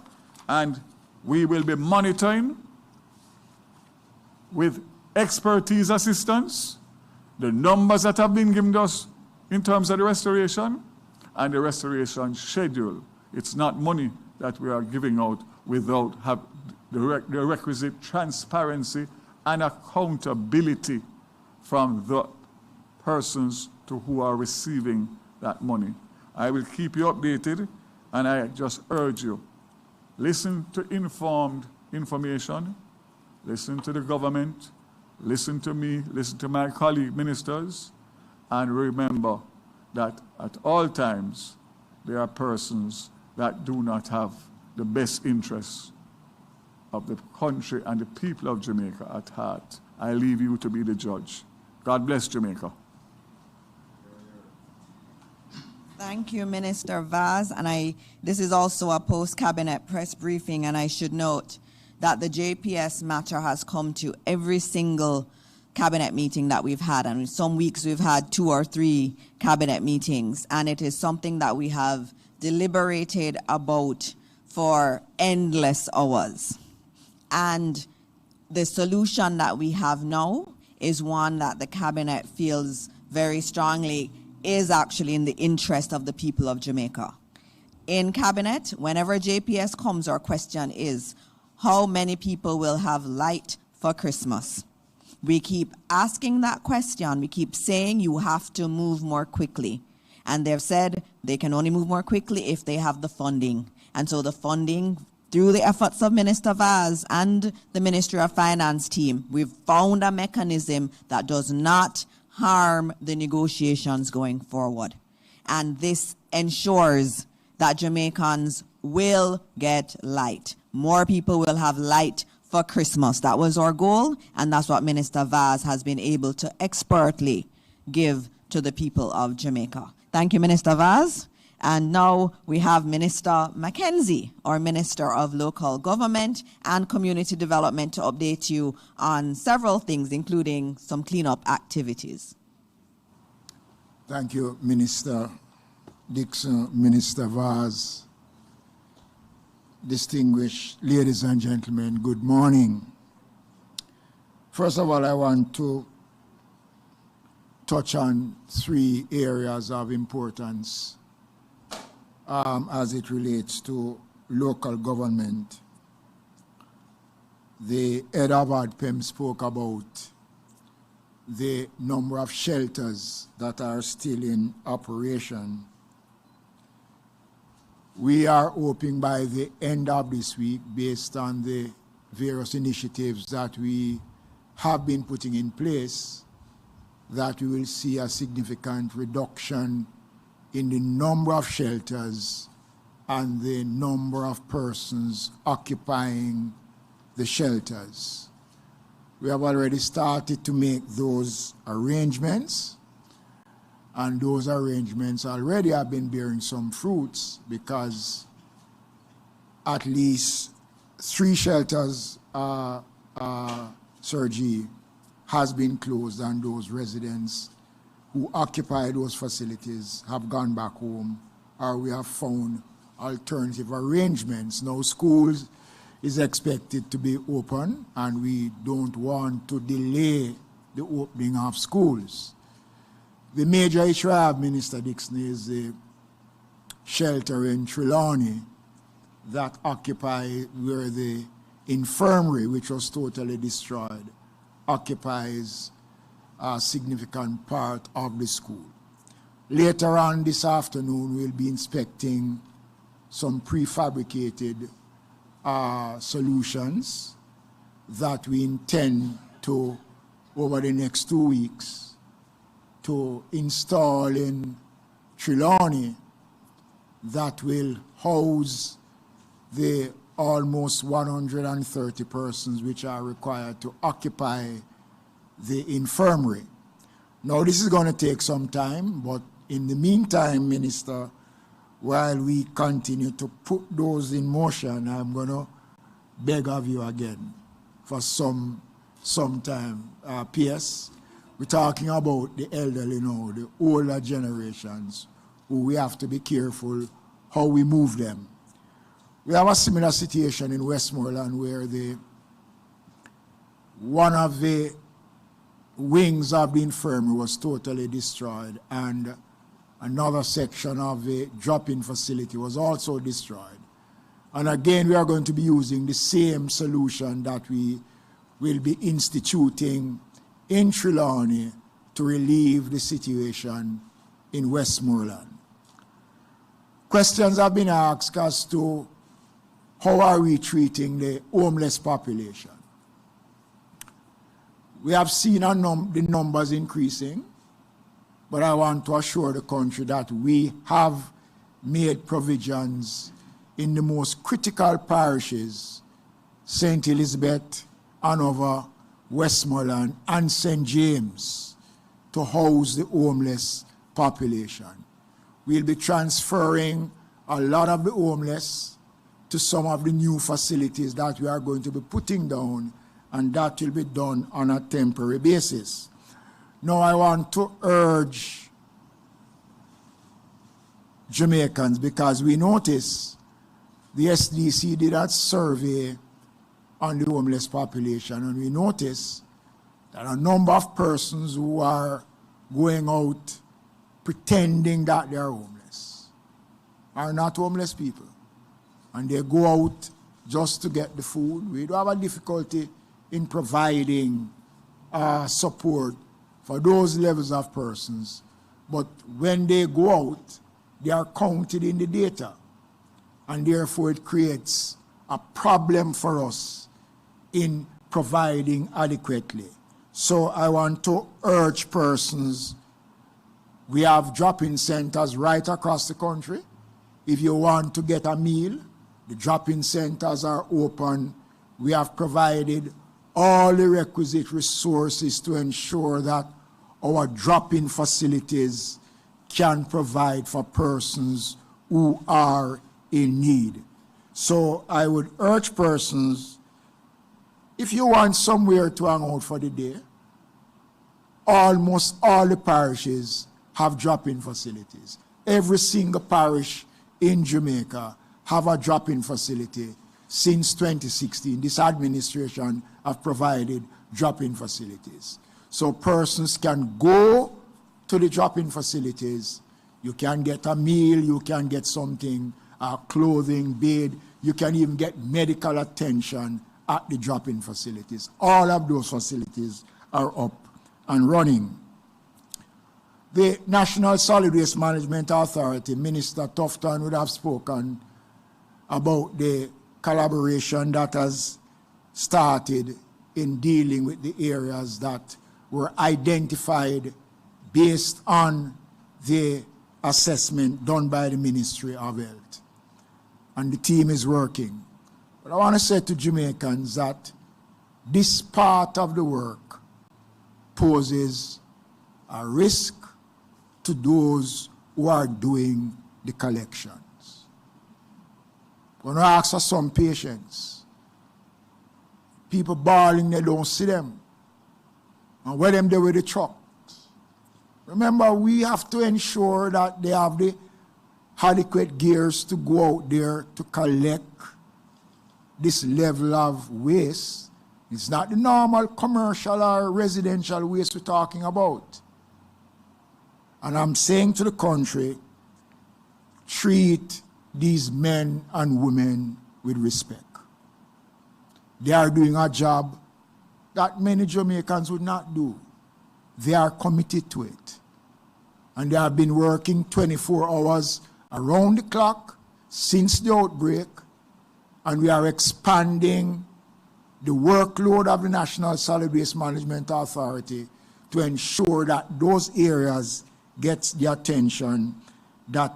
and we will be monitoring with expertise assistance the numbers that have been given us in terms of the restoration and the restoration schedule. It's not money that we are giving out without the requisite transparency and accountability from the persons to who are receiving that money. I will keep you updated, and I just urge you, listen to informed information, listen to the government, listen to me, listen to my colleague ministers, and remember that at all times there are persons that do not have the best interests of the country and the people of Jamaica at heart. I leave you to be the judge. God bless Jamaica. Thank you, Minister Vaz. And this is also a post-cabinet press briefing, and I should note that the JPS matter has come to every single cabinet meeting that we've had. And some weeks we've had 2 or 3 cabinet meetings, and it is something that we have deliberated about for endless hours. And the solution that we have now is one that the cabinet feels very strongly is actually in the interest of the people of Jamaica. In cabinet, whenever JPS comes, our question is, how many people will have light for Christmas? We keep asking that question. We keep saying you have to move more quickly. And they've said they can only move more quickly if they have the funding. And so the funding, through the efforts of Minister Vaz and the Ministry of Finance team, we've found a mechanism that does not harm the negotiations going forward. And this ensures that Jamaicans will get light. More people will have light for Christmas. That was our goal, and that's what Minister Vaz has been able to expertly give to the people of Jamaica. Thank you, Minister Vaz. And now we have Minister Mackenzie, our Minister of Local Government and Community Development, to update you on several things, including some cleanup activities. Thank you, Minister Dixon, Minister Vaz. Distinguished ladies and gentlemen, good morning. First of all, I want to touch on 3 areas of importance as it relates to local government. The head of ADPEM spoke about the number of shelters that are still in operation. We are hoping by the end of this week, based on the various initiatives that we have been putting in place, that we will see a significant reduction in the number of shelters and the number of persons occupying the shelters. We have already started to make those arrangements, and those arrangements already have been bearing some fruits, because at least 3 shelters, Sir G, has been closed, and those residents who occupy those facilities have gone back home, or we have found alternative arrangements. Now schools is expected to be open, and we don't want to delay the opening of schools. The major issue I have, Minister Dixon, is the shelter in Trelawney that occupy where the infirmary, which was totally destroyed, occupies a significant part of the school. Later on this afternoon, we'll be inspecting some prefabricated solutions that we intend to, over the next 2 weeks, to install in Trelawney that will house the almost 130 persons which are required to occupy the infirmary. Now, this is going to take some time, but in the meantime, Minister, while we continue to put those in motion, I'm going to beg of you again for some time. PS, we're talking about the elderly now, the older generations, who we have to be careful how we move them. We have a similar situation in Westmoreland where one of the wings of the infirmary was totally destroyed, and another section of the drop-in facility was also destroyed. And again, we are going to be using the same solution that we will be instituting in Trelawney to relieve the situation in Westmoreland. Questions have been asked as to how are we treating the homeless population. We have seen the numbers increasing, but I want to assure the country that we have made provisions in the most critical parishes, St. Elizabeth, Hanover, Westmoreland, and St. James, to house the homeless population. We'll be transferring a lot of the homeless to some of the new facilities that we are going to be putting down, and that will be done on a temporary basis. Now I want to urge Jamaicans, because we notice the SDC did a survey on the homeless population, and we notice that a number of persons who are going out pretending that they are homeless are not homeless people. And they go out just to get the food. We do have a difficulty in providing support for those levels of persons. But when they go out, they are counted in the data. And therefore it creates a problem for us in providing adequately. So I want to urge persons, we have drop-in centers right across the country. If you want to get a meal, the drop-in centers are open. We have provided all the requisite resources to ensure that our drop-in facilities can provide for persons who are in need. So I would urge persons, if you want somewhere to hang out for the day, almost all the parishes have drop-in facilities. Every single parish in Jamaica have a drop-in facility since 2016. This administration have provided drop-in facilities. So persons can go to the drop-in facilities. You can get a meal, you can get something, clothing, bed, you can even get medical attention at the drop-in facilities. All of those facilities are up and running. The National Solid Waste Management Authority, Minister Tufton would have spoken about the collaboration that has started in dealing with the areas that were identified based on the assessment done by the Ministry of Health. And the team is working. But I want to say to Jamaicans that this part of the work poses a risk to those who are doing the collections. I'm going to ask for some patience. People bawling, they don't see them. And where them there with the trucks. Remember, we have to ensure that they have the adequate gears to go out there to collect this level of waste. It's not the normal commercial or residential waste we're talking about. And I'm saying to the country, treat these men and women with respect. They are doing a job that many Jamaicans would not do. They are committed to it. And they have been working 24 hours around the clock since the outbreak. And we are expanding the workload of the National Solid Waste Management Authority to ensure that those areas get the attention that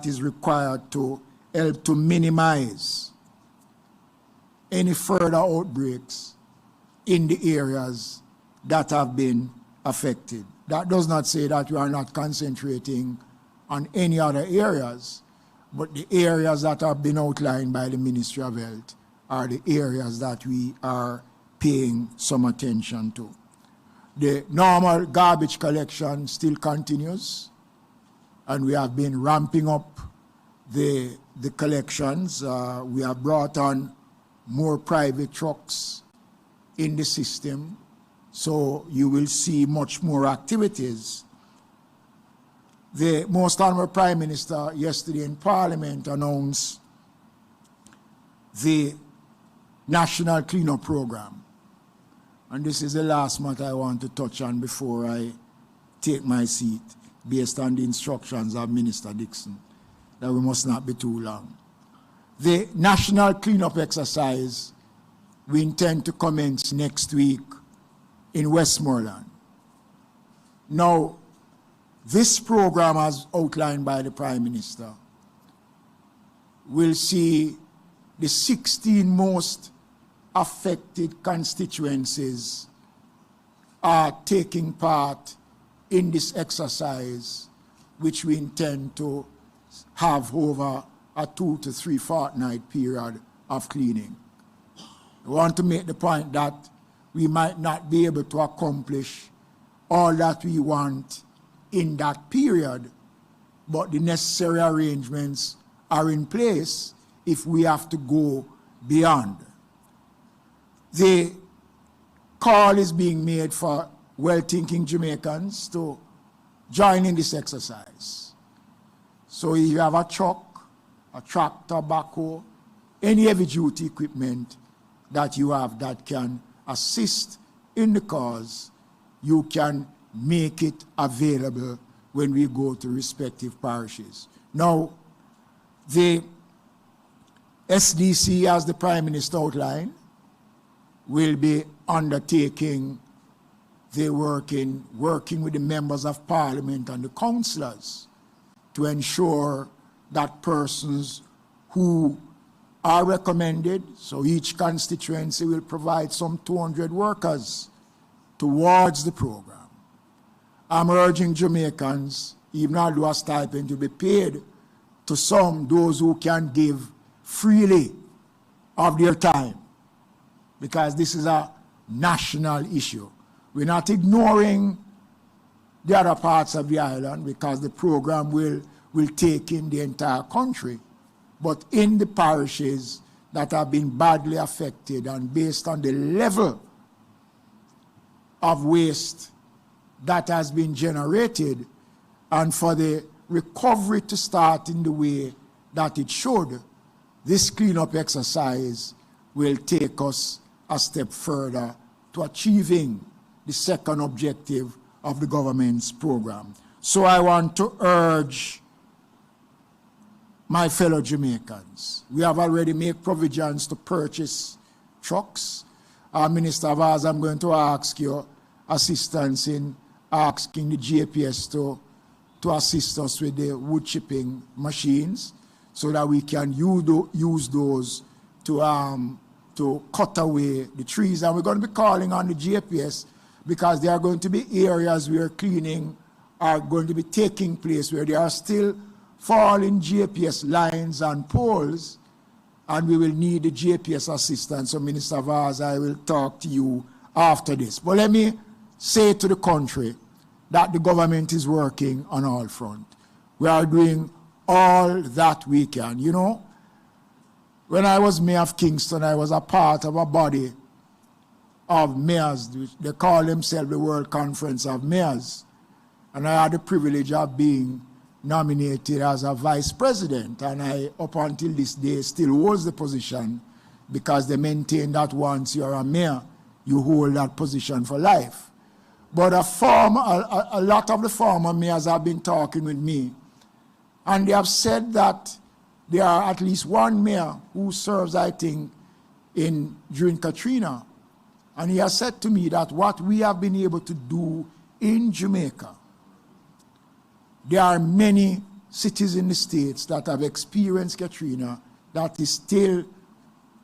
is required to help to minimize any further outbreaks in the areas that have been affected. That does not say that we are not concentrating on any other areas, but the areas that have been outlined by the Ministry of Health are the areas that we are paying some attention to. The normal garbage collection still continues, and we have been ramping up the collections. We have brought on more private trucks in the system, so you will see much more activities. The Most Honorable Prime Minister yesterday in Parliament announced the National Cleanup Program. And this is the last matter I want to touch on before I take my seat, based on the instructions of Minister Dixon, that we must not be too long. The National Cleanup Exercise we intend to commence next week in Westmoreland. Now, this program, as outlined by the Prime Minister, will see the 16 most affected constituencies are taking part in this exercise, which we intend to have over a 2 to 3 fortnight period of cleaning. I want to make the point that we might not be able to accomplish all that we want in that period, but the necessary arrangements are in place if we have to go beyond. The call is being made for well-thinking Jamaicans to join in this exercise. So if you have a truck, a tractor, backhoe, any heavy-duty equipment that you have that can assist in the cause, you can make it available when we go to respective parishes. Now, the SDC, as the Prime Minister outlined, will be undertaking the working with the members of Parliament and the councillors to ensure that persons who are recommended, so each constituency will provide some 200 workers towards the program. I'm urging Jamaicans, even although a stipend to be paid to some, those who can give freely of their time, because this is a national issue. We're not ignoring the other parts of the island because the program will take in the entire country. But in the parishes that have been badly affected and based on the level of waste that has been generated, and for the recovery to start in the way that it should, this cleanup exercise will take us a step further to achieving the second objective of the government's program. So I want to urge my fellow Jamaicans. We have already made provisions to purchase trucks. Minister Vaz, I'm going to ask your assistance in asking the JPS to assist us with the wood chipping machines so that we can use those to cut away the trees. And we're going to be calling on the JPS because there are going to be areas where cleaning are going to be taking place where there are still falling JPS lines and poles, and we will need the JPS assistance. So Minister Vaz, I will talk to you after this. But let me say to the country that the government is working on all fronts. We are doing all that we can. You know, when I was mayor of Kingston, I was a part of a body of mayors. They call themselves the World Conference of Mayors. And I had the privilege of being nominated as a vice president. And I, up until this day, still holds the position because they maintain that once you're a mayor, you hold that position for life. But a lot of the former mayors have been talking with me, and they have said that there are at least one mayor who serves, I think, during Katrina. And he has said to me that what we have been able to do in Jamaica, there are many cities in the States that have experienced Katrina that is still,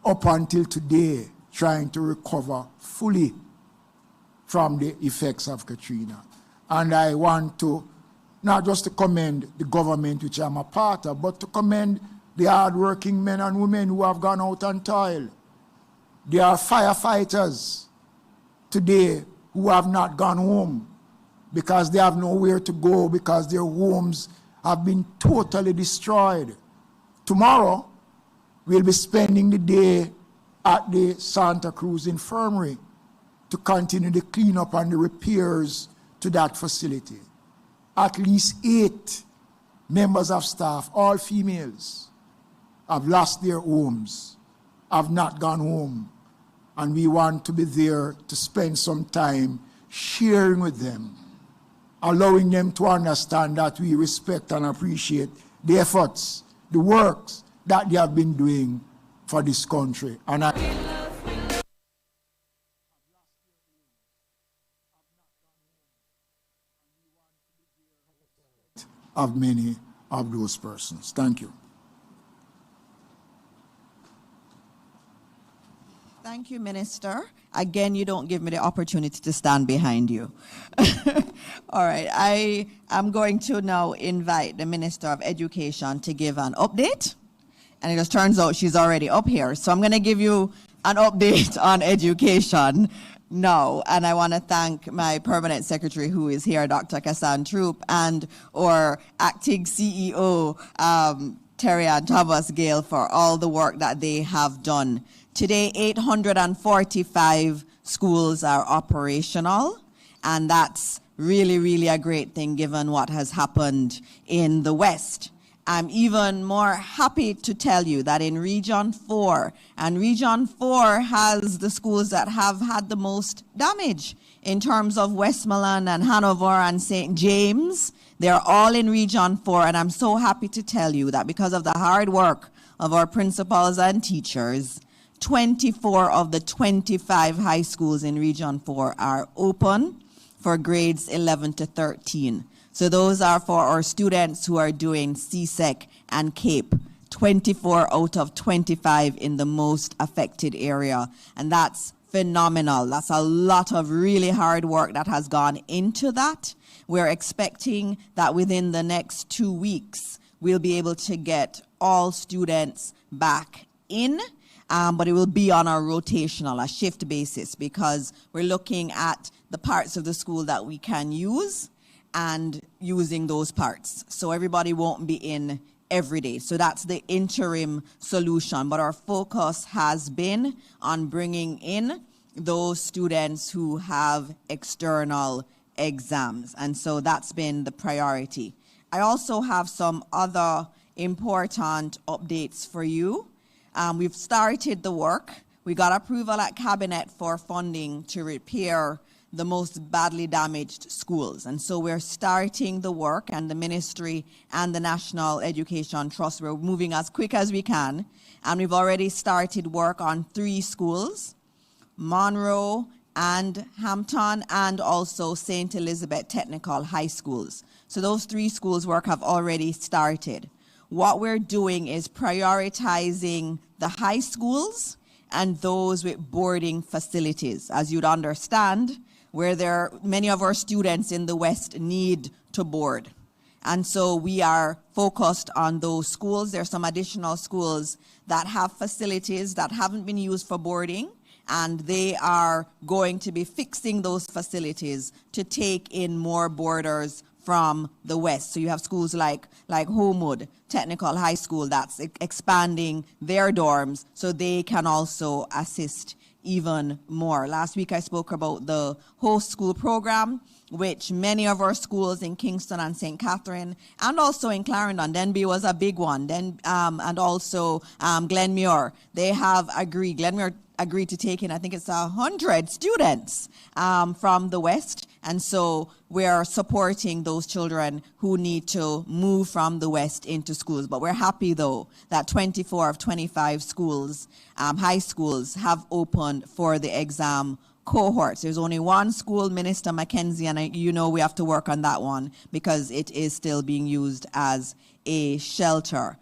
up until today, trying to recover fully from the effects of Katrina. And I want to not just to commend the government, which I'm a part of, but to commend the hard-working men and women who have gone out and toiled. There are firefighters today who have not gone home because they have nowhere to go, because their homes have been totally destroyed. Tomorrow, we'll be spending the day at the Santa Cruz Infirmary to continue the cleanup and the repairs to that facility. At least 8 members of staff, all females, have lost their homes, have not gone home, and we want to be there to spend some time sharing with them, allowing them to understand that we respect and appreciate the efforts, the works that they have been doing for this country. And of many of those persons. Thank you. Thank you, Minister. Again, you don't give me the opportunity to stand behind you. All right, I am going to now invite the Minister of Education to give an update. And it just turns out she's already up here. So I'm going to give you an update on education now. And I want to thank my permanent secretary who is here, Dr. Kassan Troop, and our acting CEO, Terry and Thomas Gale, for all the work that they have done. Today, 845 schools are operational, and that's really, really a great thing given what has happened in the West. I'm even more happy to tell you that in Region 4, and Region 4 has the schools that have had the most damage in terms of Westmoreland and Hanover and St. James. They're all in Region 4, and I'm so happy to tell you that because of the hard work of our principals and teachers, 24 of the 25 high schools in Region 4 are open for grades 11 to 13. So those are for our students who are doing CSEC and CAPE, 24 out of 25 in the most affected area. And that's phenomenal. That's a lot of really hard work that has gone into that. We're expecting that within the next 2 weeks, we'll be able to get all students back in. But it will be on a rotational, a shift basis, because we're looking at the parts of the school that we can use and using those parts. So everybody won't be in every day. So that's the interim solution. But our focus has been on bringing in those students who have external exams. And so that's been the priority. I also have some other important updates for you. We've started the work. We got approval at Cabinet for funding to repair the most badly damaged schools. And so we're starting the work, and the Ministry and the National Education Trust, we're moving as quick as we can. And we've already started work on 3 schools, Monroe and Hampton, and also St. Elizabeth Technical High Schools. So those 3 schools' work have already started. What we're doing is prioritizing the high schools and those with boarding facilities. As you'd understand, where many of our students in the West need to board. And so we are focused on those schools. There are some additional schools that have facilities that haven't been used for boarding, and they are going to be fixing those facilities to take in more boarders from the West. So you have schools like Homewood Technical High School that's expanding their dorms so they can also assist even more. Last week I spoke about the host school program, which many of our schools in Kingston and St. Catherine and also in Clarendon, Denby was a big one, and also Glenmuir, they have agreed. Glenmuir agreed to take in, I think it's 100 students from the West. And so we're supporting those children who need to move from the West into schools. But we're happy, though, that 24 of 25 schools, high schools, have opened for the exam cohorts. There's only one school, Minister Mackenzie, and you know we have to work on that one because it is still being used as a shelter.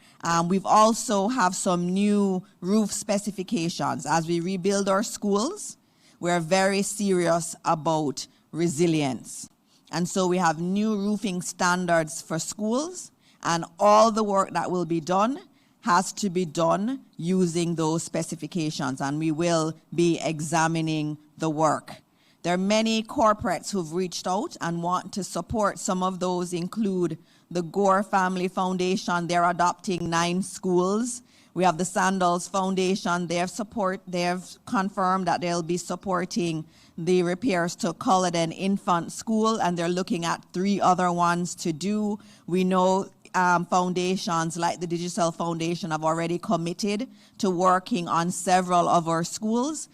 We've also have some new roof specifications. As we rebuild our schools, we're very serious about resilience. And so we have new roofing standards for schools, and all the work that will be done has to be done using those specifications, and we will be examining the work. There are many corporates who've reached out and want to support. Some of those include the Gore Family Foundation. They're adopting 9 schools. We have the Sandals Foundation. They have confirmed that they'll be supporting the repairs to Culloden Infant School, and they're looking at 3 other ones to do. We know foundations like the Digital Foundation have already committed to working on several of our schools.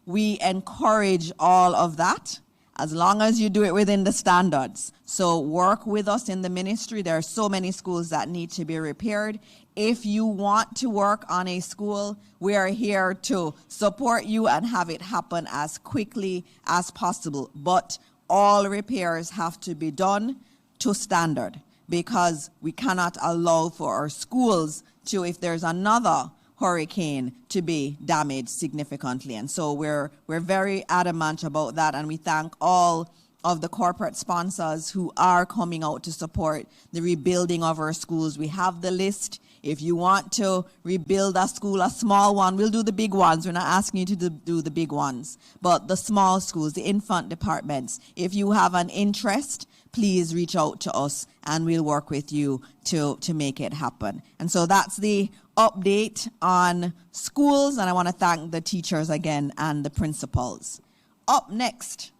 We encourage all of that, as long as you do it within the standards. So work with us in the ministry. There are so many schools that need to be repaired. If you want to work on a school, we are here to support you and have it happen as quickly as possible. But all repairs have to be done to standard, because we cannot allow for our schools to, if there's another hurricane, to be damaged significantly. And so we're very adamant about that, and we thank all of the corporate sponsors who are coming out to support the rebuilding of our schools. We have the list. If you want to rebuild a school, a small one, we'll do the big ones. We're not asking you to do the big ones. But the small schools, the infant departments, if you have an interest, please reach out to us and we'll work with you to make it happen. And so that's the update on schools, and I want to thank the teachers again and the principals. Up next,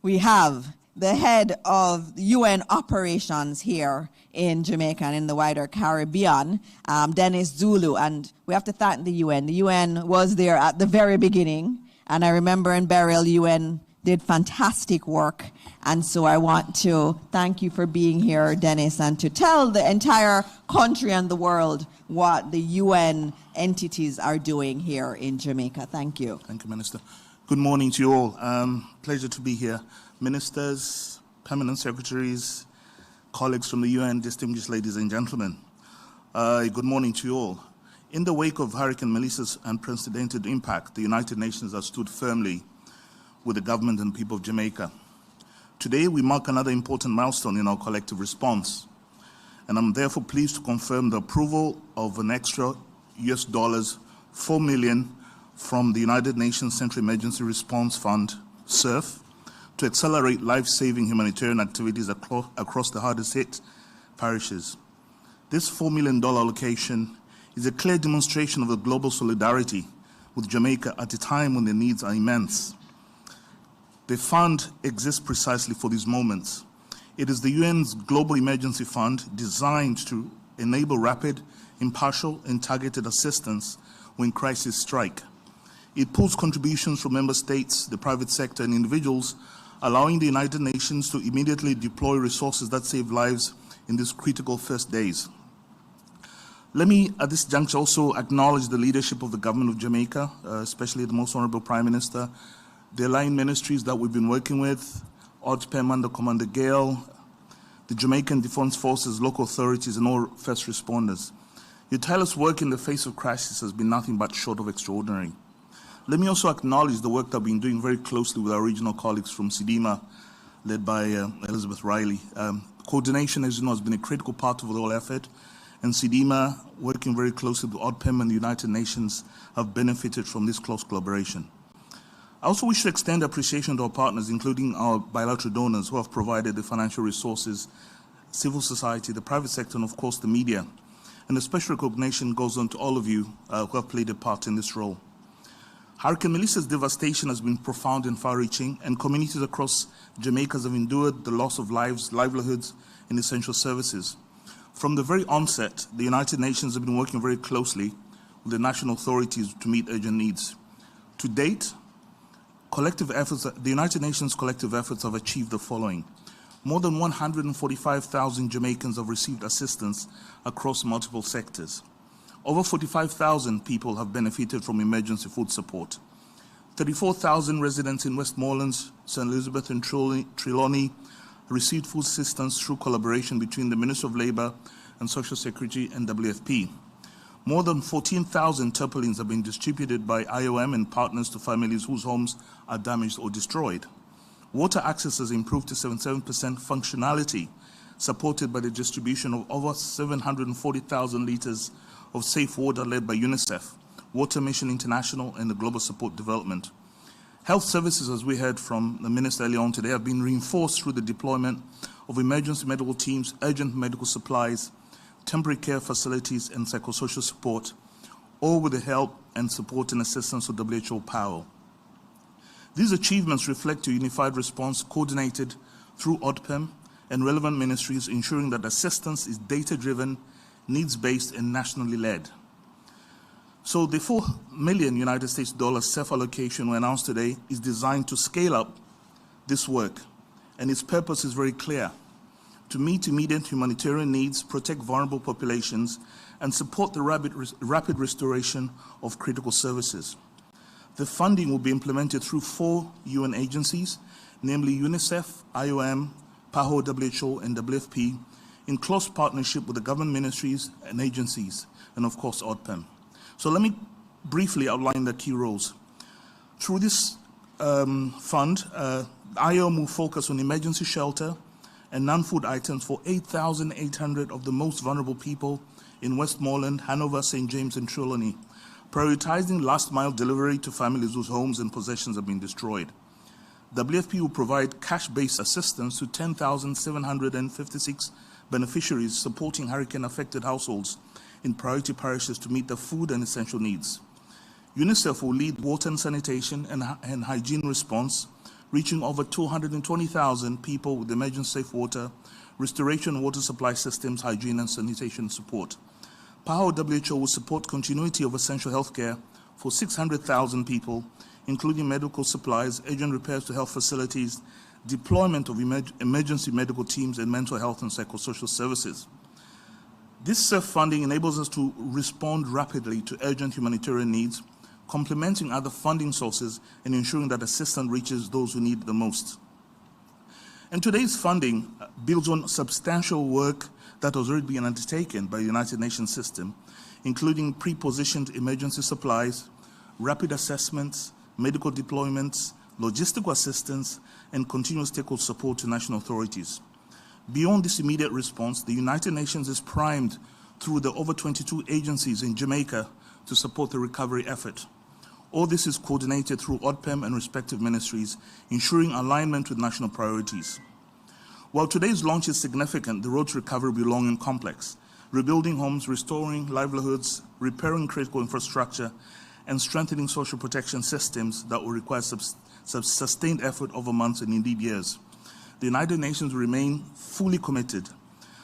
we have the head of UN operations here in Jamaica and in the wider Caribbean, Dennis Zulu, and we have to thank the UN. The UN was there at the very beginning, and I remember in Beryl, UN did fantastic work, and so I want to thank you for being here, Dennis, and to tell the entire country and the world what the UN entities are doing here in Jamaica. Thank you. Thank you, Minister. Good morning to you all. Pleasure to be here. Ministers, permanent secretaries, colleagues from the UN, distinguished ladies and gentlemen. Good morning to you all. In the wake of Hurricane Melissa's unprecedented impact, the United Nations has stood firmly with the government and people of Jamaica. Today, we mark another important milestone in our collective response, and I'm therefore pleased to confirm the approval of an extra $4 million from the United Nations Central Emergency Response Fund, CERF, to accelerate life-saving humanitarian activities across the hardest-hit parishes. This $4 million allocation is a clear demonstration of the global solidarity with Jamaica at a time when the needs are immense. The fund exists precisely for these moments. It is the UN's Global Emergency Fund designed to enable rapid, impartial, and targeted assistance when crises strike. It pulls contributions from member states, the private sector, and individuals, allowing the United Nations to immediately deploy resources that save lives in these critical first days. Let me, at this juncture, also acknowledge the leadership of the government of Jamaica, especially the Most Honorable Prime Minister, the aligned ministries that we've been working with, ODPEM under Commander Gale, the Jamaican Defense Forces, local authorities, and all first responders. Your tireless work in the face of crisis has been nothing but short of extraordinary. Let me also acknowledge the work that we've been doing very closely with our regional colleagues from SIDIMA, led by Elizabeth Riley. Coordination, as you know, has been a critical part of the whole effort, and SIDIMA, working very closely with ODPEM and the United Nations, have benefited from this close collaboration. I also wish to extend appreciation to our partners, including our bilateral donors who have provided the financial resources, civil society, the private sector, and of course the media. And a special recognition goes on to all of you who have played a part in this role. Hurricane Melissa's devastation has been profound and far-reaching, and communities across Jamaica have endured the loss of lives, livelihoods, and essential services. From the very onset, the United Nations have been working very closely with the national authorities to meet urgent needs. To date, the United Nations collective efforts have achieved the following. More than 145,000 Jamaicans have received assistance across multiple sectors. Over 45,000 people have benefited from emergency food support. 34,000 residents in Westmoreland, St. Elizabeth, and Trelawney received food assistance through collaboration between the Ministry of Labour and Social Security and WFP. More than 14,000 tarpaulins have been distributed by IOM and partners to families whose homes are damaged or destroyed. Water access has improved to 77% functionality, supported by the distribution of over 740,000 litres of safe water led by UNICEF, Water Mission International, and the Global Support Development. Health services, as we heard from the Minister earlier on today, have been reinforced through the deployment of emergency medical teams, urgent medical supplies, temporary care facilities, and psychosocial support, all with the help and support and assistance of WHO PAHO. These achievements reflect a unified response coordinated through ODPEM and relevant ministries, ensuring that assistance is data-driven, needs-based, and nationally led. So the $4 million United States CEF allocation we announced today is designed to scale up this work, and its purpose is very clear: to meet immediate humanitarian needs, protect vulnerable populations, and support the rapid restoration of critical services. The funding will be implemented through 4 UN agencies, namely UNICEF, IOM, PAHO, WHO, and WFP, in close partnership with the government ministries and agencies, and of course ODPEM. So let me briefly outline the key roles. Through this fund, IOM will focus on emergency shelter and non-food items for 8,800 of the most vulnerable people in Westmoreland, Hanover, St. James, and Trelawney, prioritizing last-mile delivery to families whose homes and possessions have been destroyed. WFP will provide cash-based assistance to 10,756 beneficiaries supporting hurricane-affected households in priority parishes to meet their food and essential needs. UNICEF will lead water and sanitation and hygiene response, reaching over 220,000 people with emergency safe water, restoration water supply systems, hygiene and sanitation support. PAHO WHO will support continuity of essential healthcare for 600,000 people, including medical supplies, urgent repairs to health facilities, deployment of emergency medical teams, and mental health and psychosocial services. This CEF funding enables us to respond rapidly to urgent humanitarian needs, complementing other funding sources and ensuring that assistance reaches those who need it the most. And today's funding builds on substantial work that has already been undertaken by the United Nations system, including pre-positioned emergency supplies, rapid assessments, medical deployments, logistical assistance, and continuous stakeholder support to national authorities. Beyond this immediate response, the United Nations is primed through the over 22 agencies in Jamaica to support the recovery effort. All this is coordinated through ODPEM and respective ministries, ensuring alignment with national priorities. While today's launch is significant, the road to recovery will be long and complex. Rebuilding homes, restoring livelihoods, repairing critical infrastructure, and strengthening social protection systems that will require sustained effort over months and indeed years. The United Nations will remain fully committed.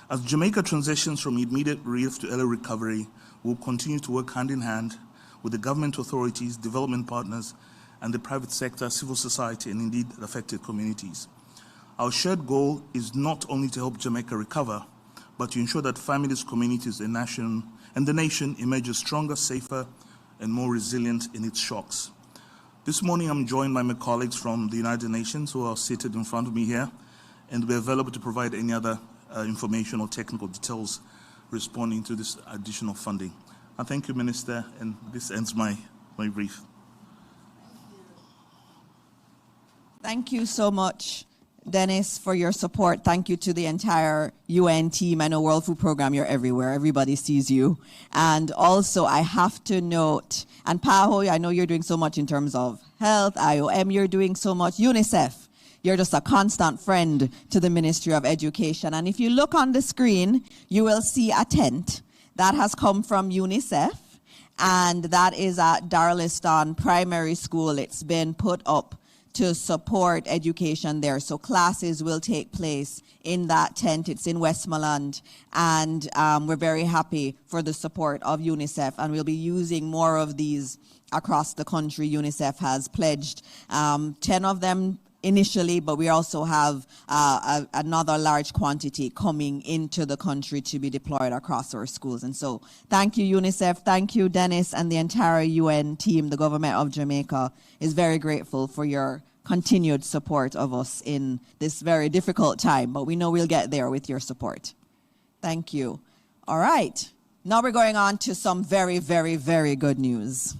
As Jamaica transitions from immediate relief to early recovery, we'll continue to work hand in hand with the government authorities, development partners, and the private sector, civil society, and indeed affected communities. Our shared goal is not only to help Jamaica recover, but to ensure that families, communities, and the nation emerges stronger, safer, and more resilient in its shocks. This morning, I'm joined by my colleagues from the United Nations who are seated in front of me here, and we're available to provide any other information or technical details responding to this additional funding. I thank you, Minister, and this ends my brief. Thank you so much, Dennis, for your support. Thank you to the entire UN team. I know World Food Programme, you're everywhere. Everybody sees you. And also, I have to note, and PAHO, I know you're doing so much in terms of health. IOM, you're doing so much. UNICEF, you're just a constant friend to the Ministry of Education. And if you look on the screen, you will see a tent that has come from UNICEF, and that is at Darliston Primary School. It's been put up to support education there. So classes will take place in that tent. It's in Westmoreland, and we're very happy for the support of UNICEF, and we'll be using more of these across the country. UNICEF has pledged 10 of them initially, but we also have another large quantity coming into the country to be deployed across our schools. And so thank you, UNICEF. Thank you, Dennis, and the entire UN team. The government of Jamaica is very grateful for your continued support of us in this very difficult time, but we know we'll get there with your support. Thank you. All right. Now we're going on to some very, very, very good news.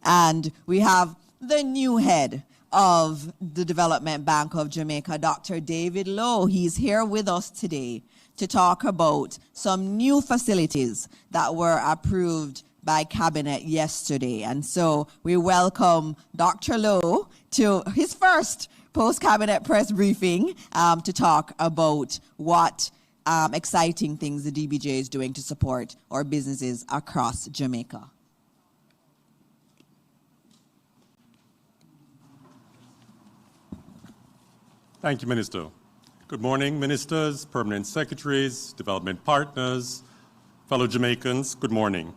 And we have the new head of the Development Bank of Jamaica, Dr. David Lowe. He's here with us today to talk about some new facilities that were approved by Cabinet yesterday. And so we welcome Dr. Lowe to his first post-Cabinet press briefing to talk about what exciting things the DBJ is doing to support our businesses across Jamaica. Thank you, Minister. Good morning, ministers, permanent secretaries, development partners, fellow Jamaicans, good morning.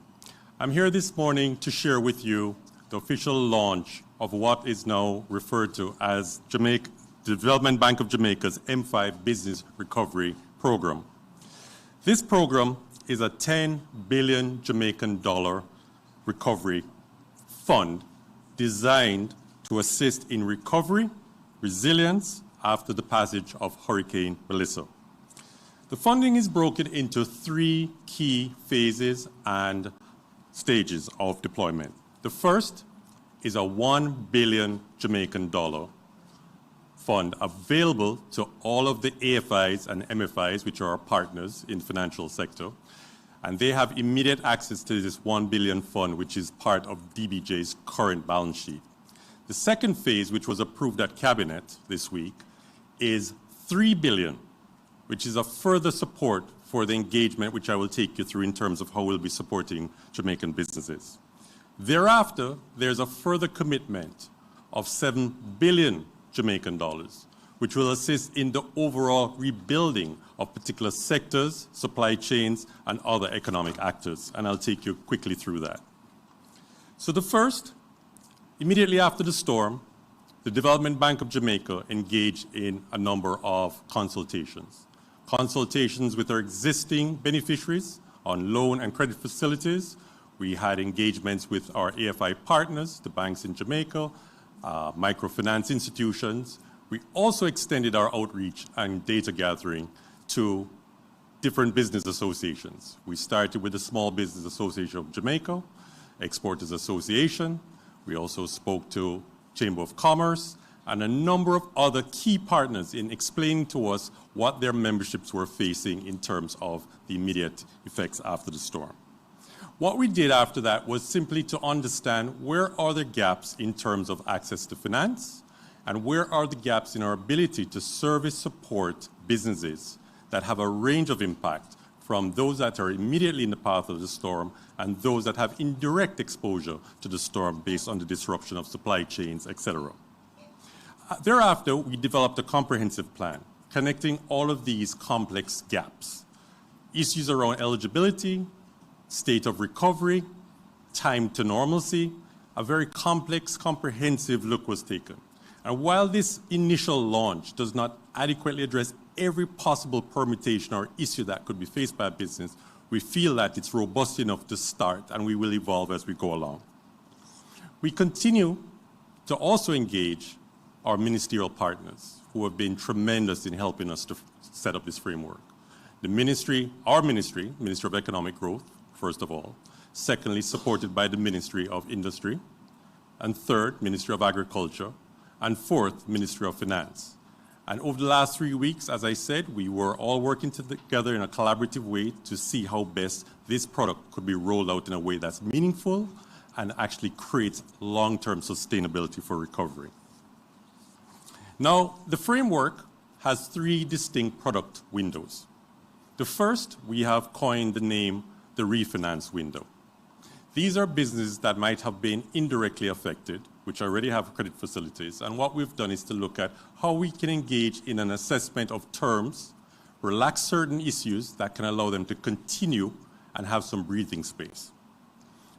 I'm here this morning to share with you the official launch of what is now referred to as the Development Bank of Jamaica's M5 Business Recovery Program. This program is a $10 billion Jamaican recovery fund designed to assist in recovery, resilience, after the passage of Hurricane Melissa. The funding is broken into 3 key phases and stages of deployment. The first is a $1 billion Jamaican fund available to all of the AFIs and MFIs, which are our partners in the financial sector, and they have immediate access to this $1 billion fund, which is part of DBJ's current balance sheet. The second phase, which was approved at Cabinet this week, is $3 billion, which is a further support for the engagement, which I will take you through in terms of how we'll be supporting Jamaican businesses. Thereafter, there's a further commitment of $7 billion Jamaican dollars, which will assist in the overall rebuilding of particular sectors, supply chains, and other economic actors. And I'll take you quickly through that. So the first, immediately after the storm, the Development Bank of Jamaica engaged in a number of consultations. Consultations with our existing beneficiaries on loan and credit facilities. We had engagements with our AFI partners, the banks in Jamaica, microfinance institutions. We also extended our outreach and data gathering to different business associations. We started with the Small Business Association of Jamaica, Exporters Association. We also spoke to Chamber of Commerce, and a number of other key partners in explaining to us what their memberships were facing in terms of the immediate effects after the storm. What we did after that was simply to understand where are the gaps in terms of access to finance, and where are the gaps in our ability to service support businesses that have a range of impact, from those that are immediately in the path of the storm and those that have indirect exposure to the storm based on the disruption of supply chains, etc. Thereafter, we developed a comprehensive plan connecting all of these complex gaps. Issues around eligibility, state of recovery, time to normalcy, a very complex, comprehensive look was taken. And while this initial launch does not adequately address every possible permutation or issue that could be faced by a business, we feel that it's robust enough to start, and we will evolve as we go along. We continue to also engage our ministerial partners who have been tremendous in helping us to set up this framework. The ministry, our ministry, Ministry of Economic Growth, first of all. Secondly, supported by the Ministry of Industry. And third, Ministry of Agriculture. And fourth, Ministry of Finance. And over the last 3 weeks, as I said, we were all working together in a collaborative way to see how best this product could be rolled out in a way that's meaningful and actually creates long-term sustainability for recovery. Now, the framework has 3 distinct product windows. The first, we have coined the name the refinance window. These are businesses that might have been indirectly affected, which already have credit facilities. And what we've done is to look at how we can engage in an assessment of terms, relax certain issues that can allow them to continue and have some breathing space.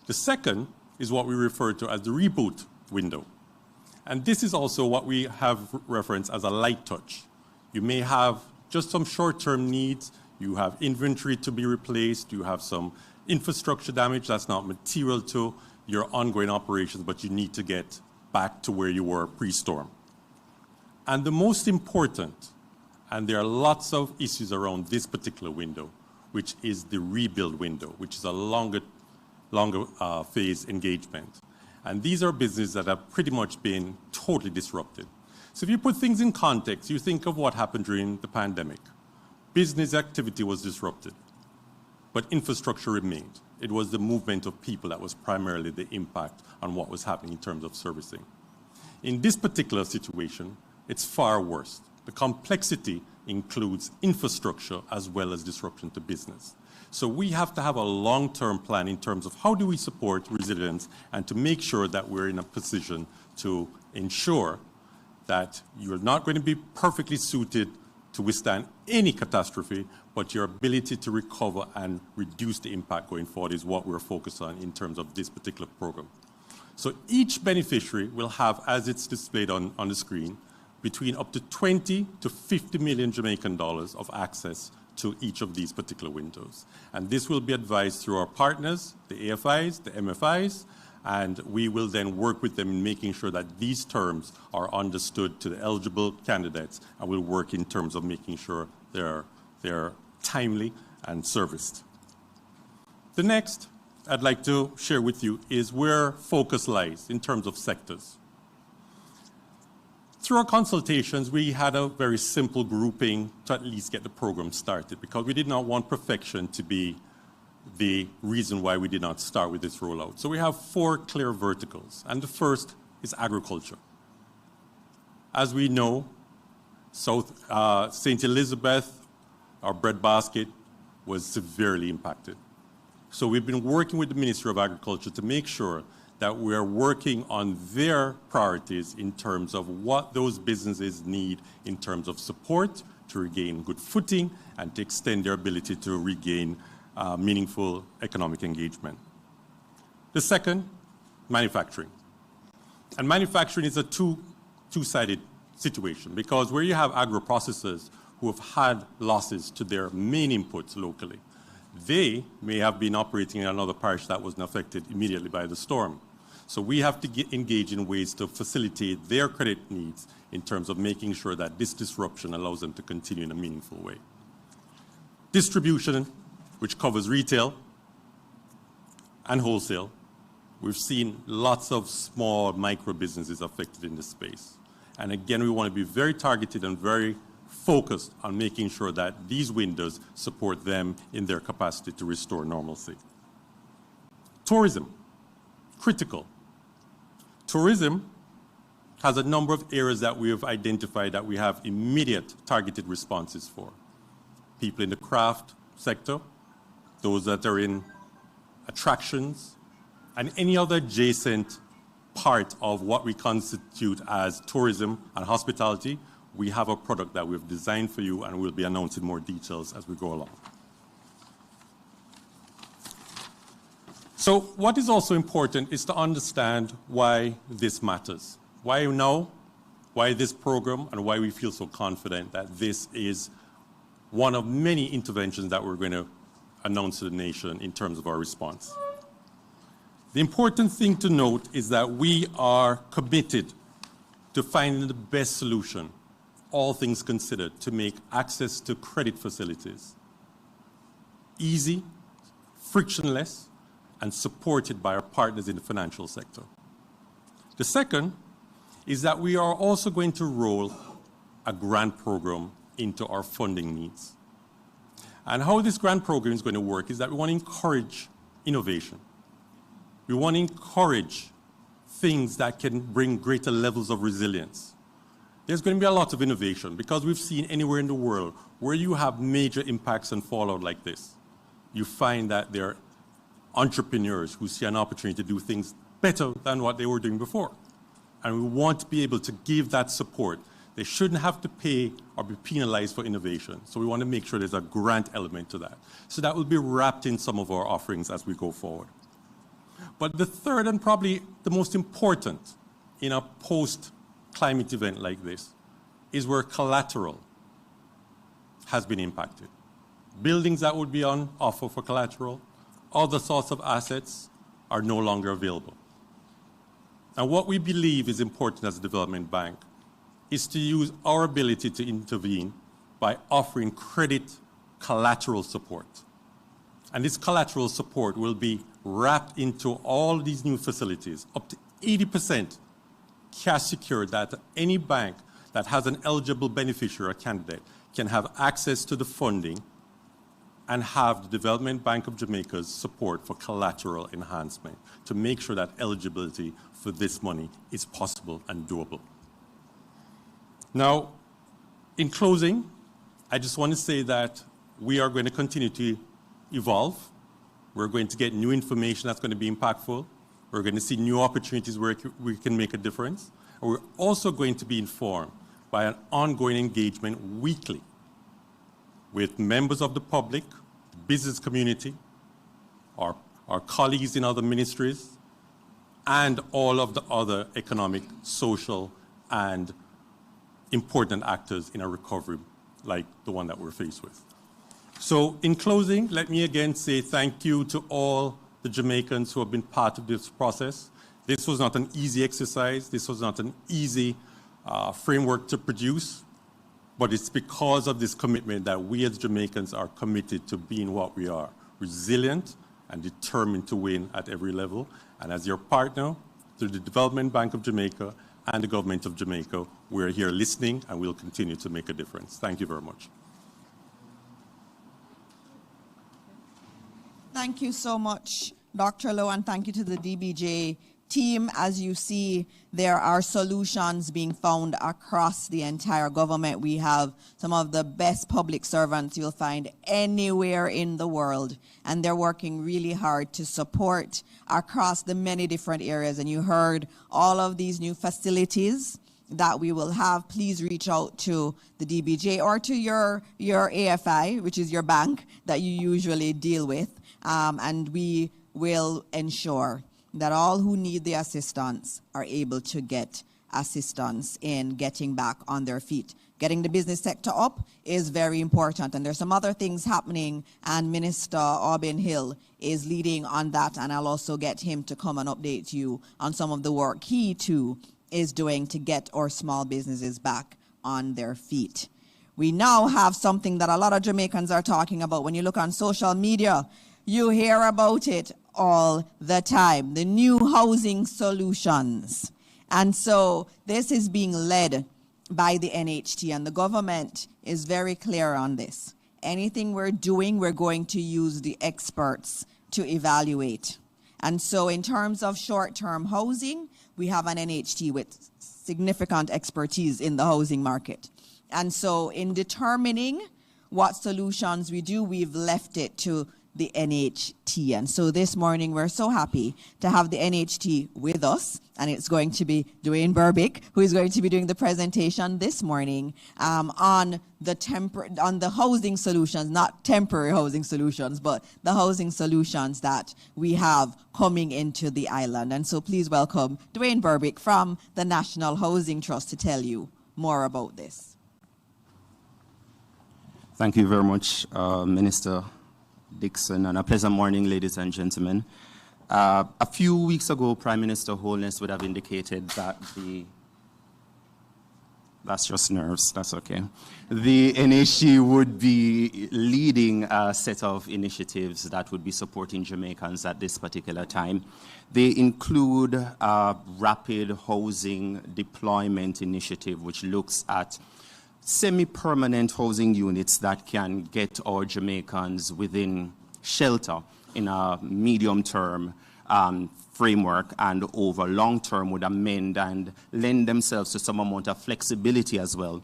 The second is what we refer to as the reboot window. And this is also what we have referenced as a light touch. You may have just some short-term needs. You have inventory to be replaced. You have some infrastructure damage that's not material to your ongoing operations, but you need to get back to where you were pre-storm. And the most important, and there are lots of issues around this particular window, which is the rebuild window, which is a longer phase engagement. And these are businesses that have pretty much been totally disrupted. So if you put things in context, you think of what happened during the pandemic. Business activity was disrupted, but infrastructure remained. It was the movement of people that was primarily the impact on what was happening in terms of servicing. In this particular situation, it's far worse. The complexity includes infrastructure as well as disruption to business. So we have to have a long-term plan in terms of how do we support resilience and to make sure that we're in a position to ensure that you're not going to be perfectly suited to withstand any catastrophe, but your ability to recover and reduce the impact going forward is what we're focused on in terms of this particular program. So each beneficiary will have, as it's displayed on the screen, between up to 20 to 50 million Jamaican dollars of access to each of these particular windows. And this will be advised through our partners, the AFIs, the MFIs, and we will then work with them in making sure that these terms are understood to the eligible candidates, and we'll work in terms of making sure they're timely and serviced. The next I'd like to share with you is where focus lies in terms of sectors. Through our consultations, we had a very simple grouping to at least get the program started because we did not want perfection to be the reason why we did not start with this rollout. So we have 4 clear verticals, and the first is agriculture. As we know, St. Elizabeth, our breadbasket, was severely impacted. So we've been working with the Ministry of Agriculture to make sure that we're working on their priorities in terms of what those businesses need in terms of support to regain good footing and to extend their ability to regain meaningful economic engagement. The second, manufacturing. And manufacturing is a two-sided situation because where you have agro-processors who have had losses to their main inputs locally, they may have been operating in another parish that wasn't affected immediately by the storm. So we have to engage in ways to facilitate their credit needs in terms of making sure that this disruption allows them to continue in a meaningful way. Distribution, which covers retail and wholesale. We've seen lots of small micro businesses affected in this space. And again, we want to be very targeted and very focused on making sure that these windows support them in their capacity to restore normalcy. Tourism, critical. Tourism has a number of areas that we have identified that we have immediate targeted responses for. People in the craft sector, those that are in attractions, and any other adjacent part of what we constitute as tourism and hospitality. We have a product that we've designed for you, and we'll be announcing more details as we go along. So what is also important is to understand why this matters. Why now, why this program, and why we feel so confident that this is one of many interventions that we're going to announce to the nation in terms of our response. The important thing to note is that we are committed to finding the best solution, all things considered, to make access to credit facilities easy, frictionless, and supported by our partners in the financial sector. The second is that we are also going to roll a grant program into our funding needs. And how this grant program is going to work is that we want to encourage innovation. We want to encourage things that can bring greater levels of resilience. There's going to be a lot of innovation because we've seen anywhere in the world where you have major impacts and fallout like this, you find that there are entrepreneurs who see an opportunity to do things better than what they were doing before. And we want to be able to give that support. They shouldn't have to pay or be penalized for innovation. So we want to make sure there's a grant element to that. So that will be wrapped in some of our offerings as we go forward. But the third and probably the most important in a post-climate event like this is where collateral has been impacted. Buildings that would be on offer for collateral, other sorts of assets are no longer available. And what we believe is important as a development bank is to use our ability to intervene by offering credit collateral support. And this collateral support will be wrapped into all these new facilities, up to 80% cash secured, that any bank that has an eligible beneficiary or candidate can have access to the funding and have the Development Bank of Jamaica's support for collateral enhancement to make sure that eligibility for this money is possible and doable. Now, in closing, I just want to say that we are going to continue to evolve. We're going to get new information that's going to be impactful. We're going to see new opportunities where we can make a difference. And we're also going to be informed by an ongoing engagement weekly with members of the public, the business community, our colleagues in other ministries, and all of the other economic, social, and important actors in a recovery like the one that we're faced with. So in closing, let me again say thank you to all the Jamaicans who have been part of this process. This was not an easy exercise. This was not an easy framework to produce, but it's because of this commitment that we as Jamaicans are committed to being what we are, resilient and determined to win at every level. And as your partner, through the Development Bank of Jamaica and the Government of Jamaica, we're here listening and we'll continue to make a difference. Thank you very much. Thank you so much, Dr. Lowe, and thank you to the DBJ team. As you see, there are solutions being found across the entire government. We have some of the best public servants you'll find anywhere in the world, and they're working really hard to support across the many different areas. And you heard all of these new facilities that we will have. Please reach out to the DBJ or to your AFI, which is your bank that you usually deal with, and we will ensure that all who need the assistance are able to get assistance in getting back on their feet. Getting the business sector up is very important, and there's some other things happening, and Minister Aubin Hill is leading on that, and I'll also get him to come and update you on some of the work he too is doing to get our small businesses back on their feet. We now have something that a lot of Jamaicans are talking about. When you look on social media, you hear about it all the time, the new housing solutions. And so this is being led by the NHT, and the government is very clear on this. Anything we're doing, we're going to use the experts to evaluate. And so in terms of short-term housing, we have an NHT with significant expertise in the housing market. And so in determining what solutions we do, we've left it to the NHT. And so this morning, we're so happy to have the NHT with us, and it's going to be Dwayne Berbick, who is going to be doing the presentation this morning on the housing solutions, not temporary housing solutions, but the housing solutions that we have coming into the island. And so please welcome Dwayne Berbick from the National Housing Trust to tell you more about this. Thank you very much, Minister Dixon, and a pleasant morning, ladies and gentlemen. A few weeks ago, Prime Minister Holness would have indicated that that's just nerves, that's okay. The NHT would be leading a set of initiatives that would be supporting Jamaicans at this particular time. They include a rapid housing deployment initiative, which looks at semi-permanent housing units that can get our Jamaicans within shelter in a medium-term framework, and over long-term would amend and lend themselves to some amount of flexibility as well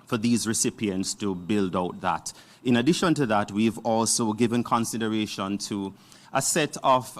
for these recipients to build out that. In addition to that, we've also given consideration to a set of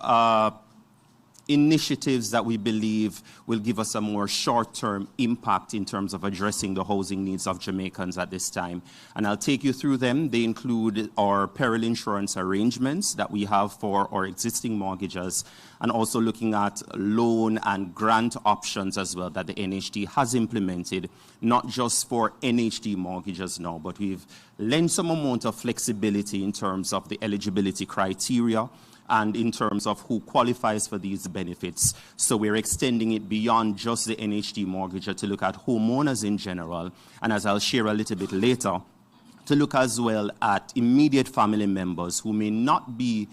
initiatives that we believe will give us a more short-term impact in terms of addressing the housing needs of Jamaicans at this time. And I'll take you through them. They include our peril insurance arrangements that we have for our existing mortgages, and also looking at loan and grant options as well that the NHT has implemented, not just for NHT mortgages now, but we've lent some amount of flexibility in terms of the eligibility criteria and in terms of who qualifies for these benefits. So we're extending it beyond just the NHT mortgage to look at homeowners in general, and as I'll share a little bit later, to look as well at immediate family members who may not be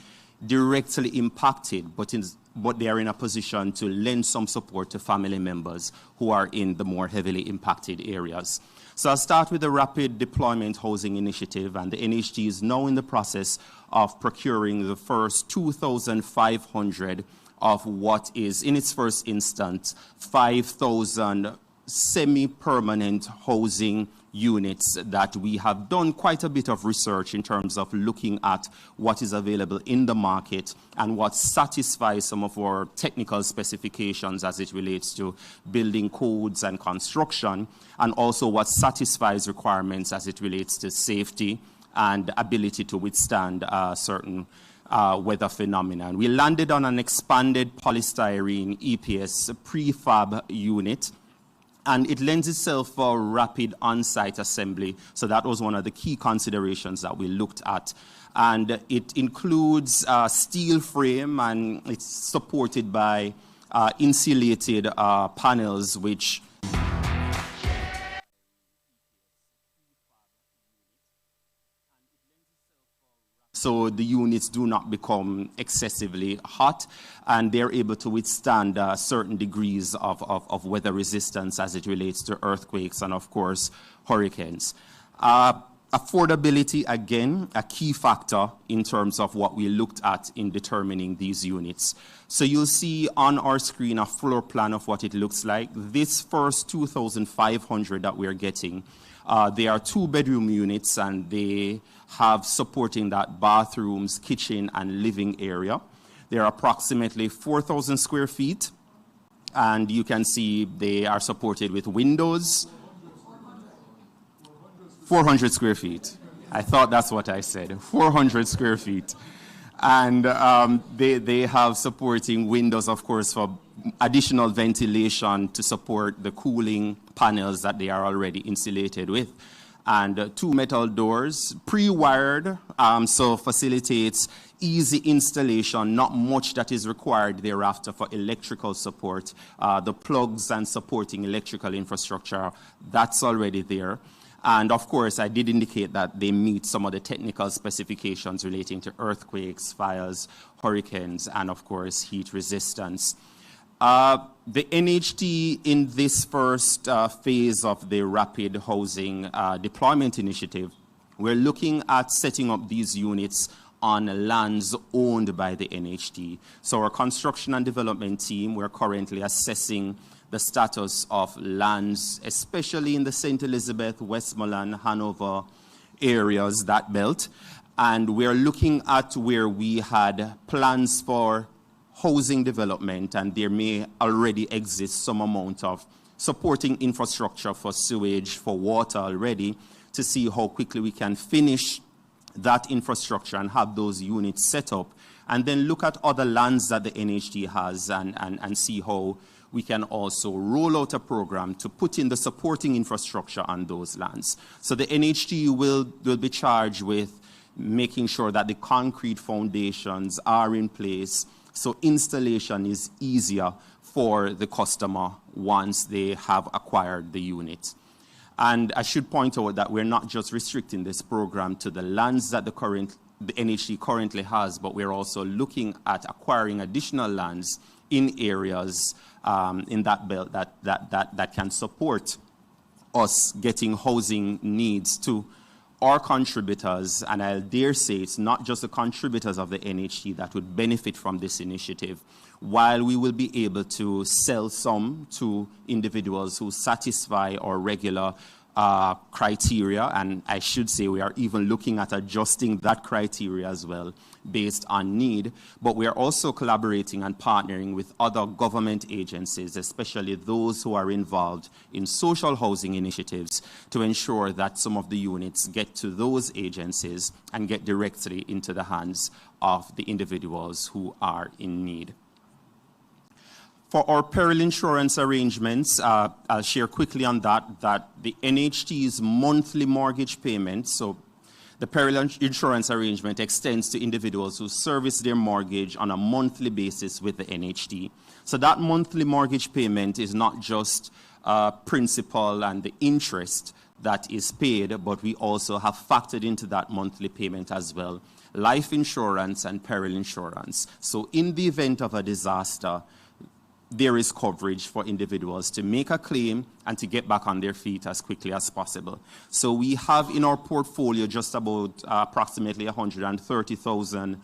directly impacted, but but they are in a position to lend some support to family members who are in the more heavily impacted areas. So I'll start with the Rapid Deployment Housing Initiative, and the NHT is now in the process of procuring the first 2,500 of what is, in its first instance, 5,000 semi-permanent housing units that we have done quite a bit of research in terms of looking at what is available in the market and what satisfies some of our technical specifications as it relates to building codes and construction, and also what satisfies requirements as it relates to safety and ability to withstand certain weather phenomena. We landed on an expanded polystyrene EPS prefab unit, and it lends itself for rapid on-site assembly. So that was one of the key considerations that we looked at. And it includes a steel frame, and it's supported by insulated panels, which so the units do not become excessively hot, and they're able to withstand certain degrees of weather resistance as it relates to earthquakes and, of course, hurricanes. Affordability, again, a key factor in terms of what we looked at in determining these units. So you'll see on our screen a floor plan of what it looks like. This first 2,500 that we're getting, they are 2-bedroom units, and they have supporting that bathrooms, kitchen, and living area. They're approximately 4,000 square feet, and you can see they are supported with windows. 400 square feet. I thought that's what I said, 400 square feet. And they have supporting windows, of course, for additional ventilation to support the cooling panels that they are already insulated with. And 2 metal doors, pre-wired, so facilitates easy installation, not much that is required thereafter for electrical support. The plugs and supporting electrical infrastructure, that's already there. And of course, I did indicate that they meet some of the technical specifications relating to earthquakes, fires, hurricanes, and of course, heat resistance. The NHT in this first phase of the Rapid Housing Deployment Initiative, we're looking at setting up these units on lands owned by the NHT. So our construction and development team, we're currently assessing the status of lands, especially in the St. Elizabeth, Westmoreland, Hanover areas, that belt. And we're looking at where we had plans for housing development, and there may already exist some amount of supporting infrastructure for sewage, for water already, to see how quickly we can finish that infrastructure and have those units set up, and then look at other lands that the NHT has and see how we can also roll out a program to put in the supporting infrastructure on those lands. So the NHT will be charged with making sure that the concrete foundations are in place, so installation is easier for the customer once they have acquired the unit. And I should point out that we're not just restricting this program to the lands that the NHT currently has, but we're also looking at acquiring additional lands in areas in that belt that can support us getting housing needs to our contributors, and I'll dare say it's not just the contributors of the NHT that would benefit from this initiative. While we will be able to sell some to individuals who satisfy our regular criteria, and I should say we are even looking at adjusting that criteria as well based on need, but we are also collaborating and partnering with other government agencies, especially those who are involved in social housing initiatives, to ensure that some of the units get to those agencies and get directly into the hands of the individuals who are in need. For our peril insurance arrangements, I'll share quickly on that the NHT's monthly mortgage payment, so the peril insurance arrangement extends to individuals who service their mortgage on a monthly basis with the NHT. So that monthly mortgage payment is not just principal and the interest, that is paid, but we also have factored into that monthly payment as well life insurance and peril insurance. So in the event of a disaster, there is coverage for individuals to make a claim and to get back on their feet as quickly as possible. So we have in our portfolio just about approximately 130,000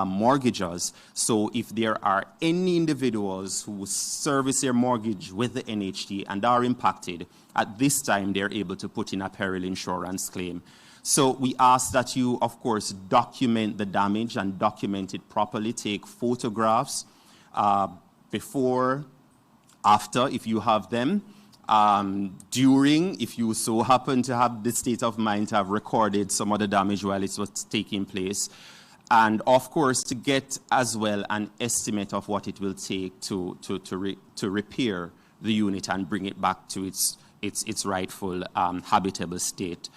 mortgages. So if there are any individuals who service their mortgage with the NHT and are impacted, at this time they're able to put in a peril insurance claim. So we ask that you, of course, document the damage and document it properly. Take photographs before, after, if you have them, during, if you so happen to have the state of mind to have recorded some of the damage while it was taking place. And of course, to get as well an estimate of what it will take to repair the unit and bring it back to its rightful habitable state.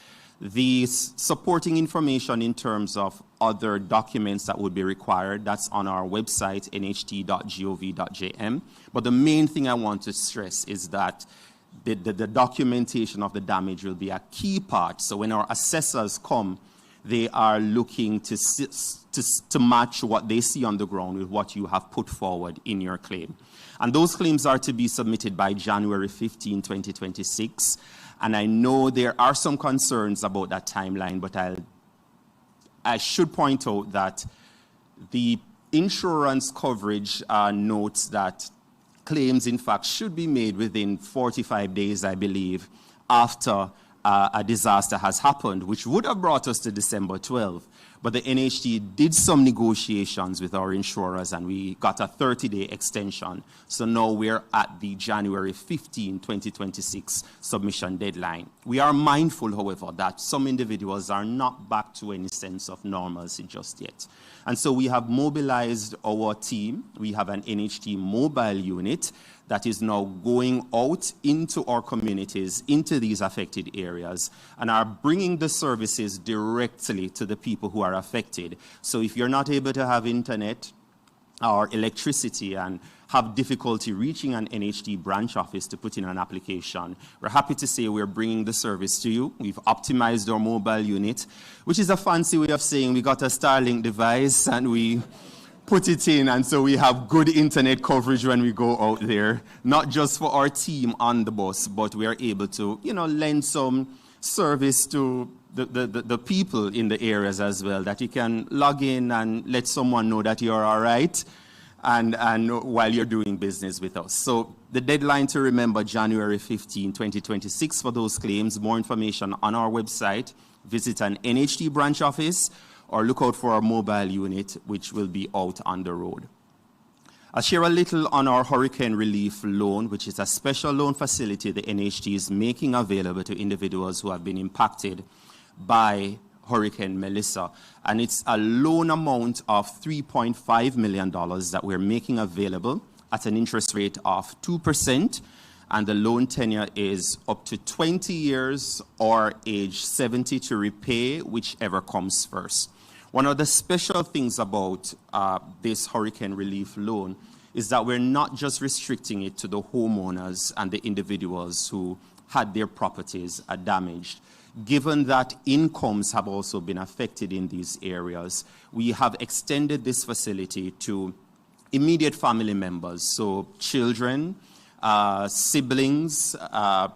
The supporting information in terms of other documents that would be required, that's on our website, nht.gov.jm. But the main thing I want to stress is that the documentation of the damage will be a key part. So when our assessors come, they are looking to match what they see on the ground with what you have put forward in your claim. And those claims are to be submitted by January 15, 2026. And I know there are some concerns about that timeline, but I should point out that the insurance coverage notes that claims, in fact, should be made within 45 days, I believe, after a disaster has happened, which would have brought us to December 12. But the NHT did some negotiations with our insurers and we got a 30-day extension. So now we're at the January 15, 2026 submission deadline. We are mindful, however, that some individuals are not back to any sense of normalcy just yet. And so we have mobilized our team. We have an NHT mobile unit that is now going out into our communities, into these affected areas, and are bringing the services directly to the people who are affected. So if you're not able to have internet or electricity and have difficulty reaching an NHT branch office to put in an application, we're happy to say we're bringing the service to you. We've optimized our mobile unit, which is a fancy way of saying we got a Starlink device and we put it in, and so we have good internet coverage when we go out there, not just for our team on the bus, but we are able to, lend some service to the people in the areas as well, that you can log in and let someone know that you're all right and while you're doing business with us. So the deadline to remember, January 15, 2026 for those claims. More information on our website. Visit an NHT branch office or look out for our mobile unit, which will be out on the road. I'll share a little on our hurricane relief loan, which is a special loan facility the NHT is making available to individuals who have been impacted by Hurricane Melissa. And it's a loan amount of $3.5 million that we're making available at an interest rate of 2%. And the loan tenure is up to 20 years or age 70 to repay, whichever comes first. One of the special things about this hurricane relief loan is that we're not just restricting it to the homeowners and the individuals who had their properties damaged. Given that incomes have also been affected in these areas, we have extended this facility to immediate family members, so children, siblings,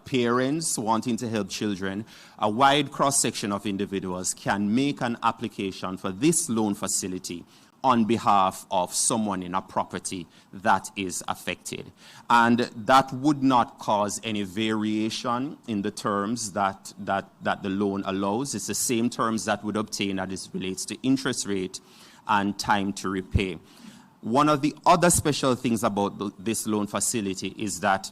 parents wanting to help children. A wide cross-section of individuals can make an application for this loan facility on behalf of someone in a property that is affected. And that would not cause any variation in the terms that the loan allows. It's the same terms that would obtain as it relates to interest rate and time to repay. One of the other special things about this loan facility is that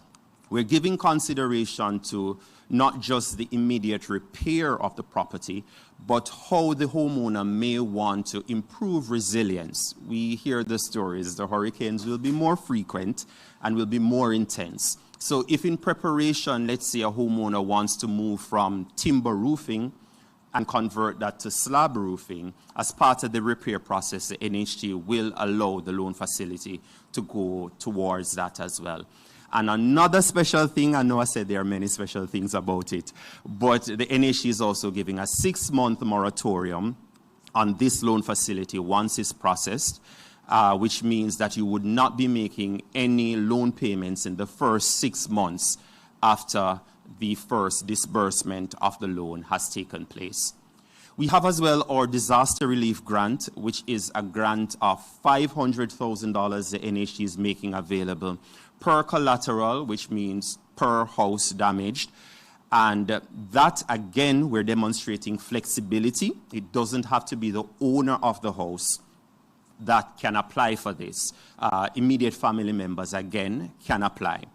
we're giving consideration to not just the immediate repair of the property, but how the homeowner may want to improve resilience. We hear the stories, the hurricanes will be more frequent and will be more intense. So if in preparation, let's say a homeowner wants to move from timber roofing and convert that to slab roofing, as part of the repair process, the NHT will allow the loan facility to go towards that as well. And another special thing, I know I said there are many special things about it, but the NHT is also giving a 6-month moratorium on this loan facility once it's processed, which means that you would not be making any loan payments in the first 6 months after the first disbursement of the loan has taken place. We have as well our disaster relief grant, which is a grant of $500,000 the NHT is making available per collateral, which means per house damaged. And that, again, we're demonstrating flexibility. It doesn't have to be the owner of the house that can apply for this. Immediate family members, again, can apply.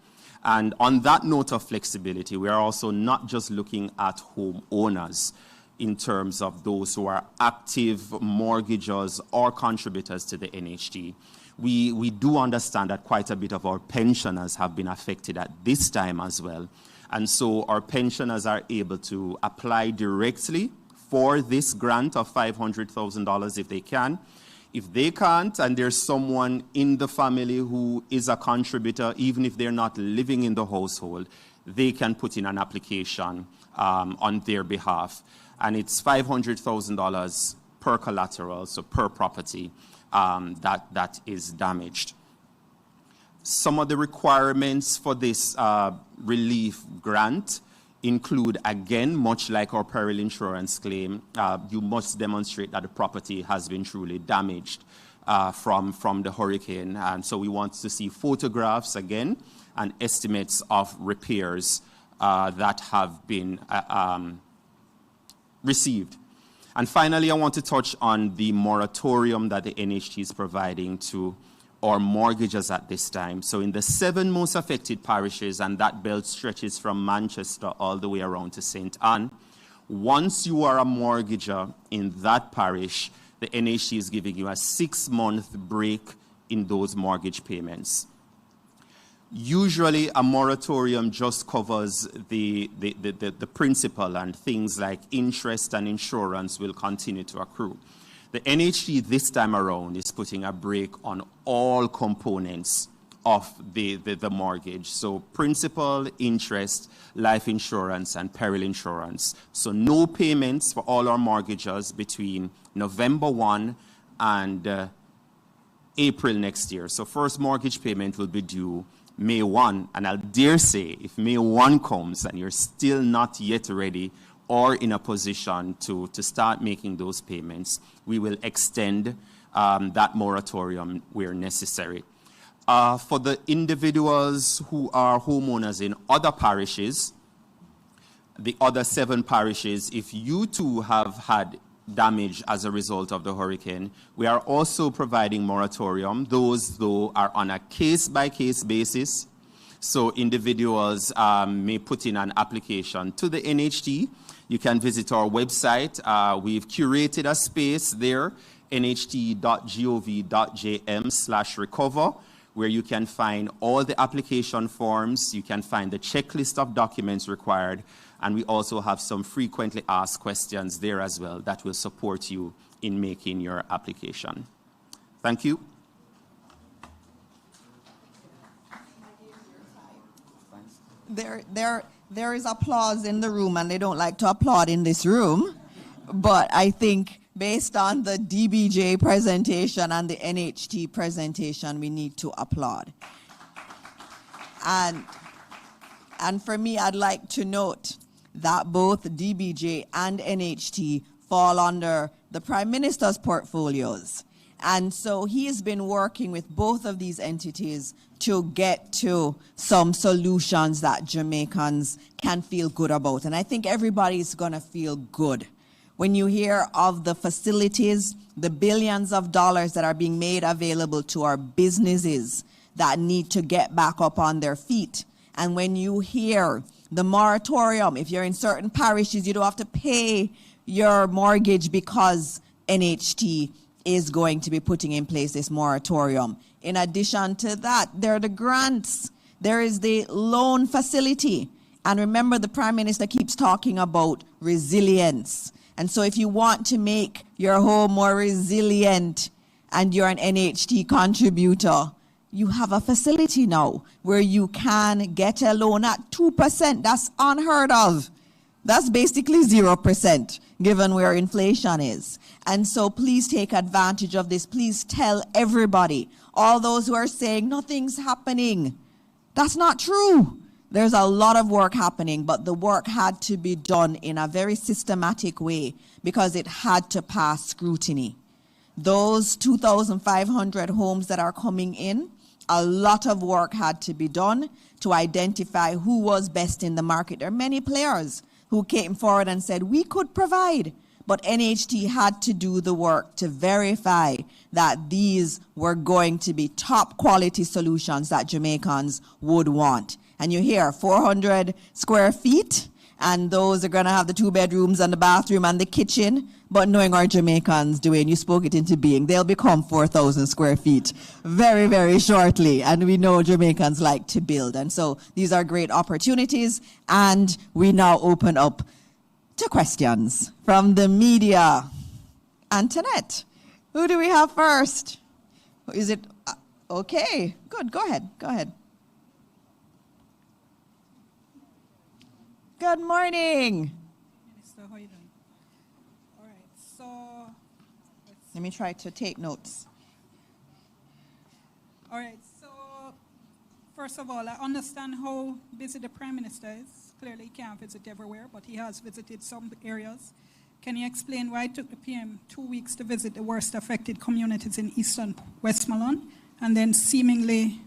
And on that note of flexibility, we are also not just looking at homeowners in terms of those who are active mortgagors or contributors to the NHT. We do understand that quite a bit of our pensioners have been affected at this time as well. And so our pensioners are able to apply directly for this grant of $500,000 if they can. If they can't, and there's someone in the family who is a contributor, even if they're not living in the household, they can put in an application on their behalf. And it's $500,000 per collateral, so per property that is damaged. Some of the requirements for this relief grant include, again, much like our peril insurance claim, you must demonstrate that the property has been truly damaged from the hurricane. And so we want to see photographs, again, and estimates of repairs that have been received. And finally, I want to touch on the moratorium that the NHT is providing to our mortgagors at this time. So in the 7 most affected parishes, and that belt stretches from Manchester all the way around to St. Anne, once you are a mortgager in that parish, the NHT is giving you a 6-month break in those mortgage payments. Usually a moratorium just covers the principal, and things like interest and insurance will continue to accrue. The NHT this time around is putting a break on all components of the mortgage. So principal, interest, life insurance, and peril insurance. So no payments for all our mortgagors between November 1 and April next year. So first mortgage payment will be due May 1, and I'll dare say, if May 1 comes and you're still not yet ready or in a position to start making those payments, we will extend that moratorium where necessary. For the individuals who are homeowners in other parishes, the other 7 parishes, if you too have had damage as a result of the hurricane, we are also providing moratorium. Those, though, are on a case-by-case basis. So individuals may put in an application to the NHT. You can visit our website. We've curated a space there, nht.gov.jm/recover, where you can find all the application forms. You can find the checklist of documents required. And we also have some frequently asked questions there as well that will support you in making your application. Thank you. There is applause in the room, and they don't like to applaud in this room. But I think based on the DBJ presentation and the NHT presentation, we need to applaud. And for me, I'd like to note that both DBJ and NHT fall under the Prime Minister's portfolios. And so he has been working with both of these entities to get to some solutions that Jamaicans can feel good about. And I think everybody's going to feel good when you hear of the facilities, the billions of dollars that are being made available to our businesses that need to get back up on their feet. And when you hear the moratorium, if you're in certain parishes, you don't have to pay your mortgage because NHT is going to be putting in place this moratorium. In addition to that, there are the grants. There is the loan facility. And remember, the Prime Minister keeps talking about resilience. And so if you want to make your home more resilient and you're an NHT contributor, you have a facility now where you can get a loan at 2%. That's unheard of. That's basically 0%, given where inflation is. And so please take advantage of this. Please tell everybody, all those who are saying nothing's happening. That's not true. There's a lot of work happening, but the work had to be done in a very systematic way because it had to pass scrutiny. Those 2,500 homes that are coming in, a lot of work had to be done to identify who was best in the market. There are many players who came forward and said, we could provide, but NHT had to do the work to verify that these were going to be top quality solutions that Jamaicans would want. And you hear 400 square feet, and those are going to have the 2 bedrooms and the bathroom and the kitchen. But knowing our Jamaicans, Dwayne, you spoke it into being, they'll become 4,000 square feet very, very shortly. And we know Jamaicans like to build. And so these are great opportunities. And we now open up to questions from the media. Antoinette, who do we have first? Is it, okay, good, go ahead. Good morning. Minister, how are you doing? All right, so let me try to take notes. All right, so first of all, I understand how busy the Prime Minister is. Clearly, he can't visit everywhere, but he has visited some areas. Can you explain why it took the PM 2 weeks to visit the worst affected communities in eastern Westmoreland, and then seemingly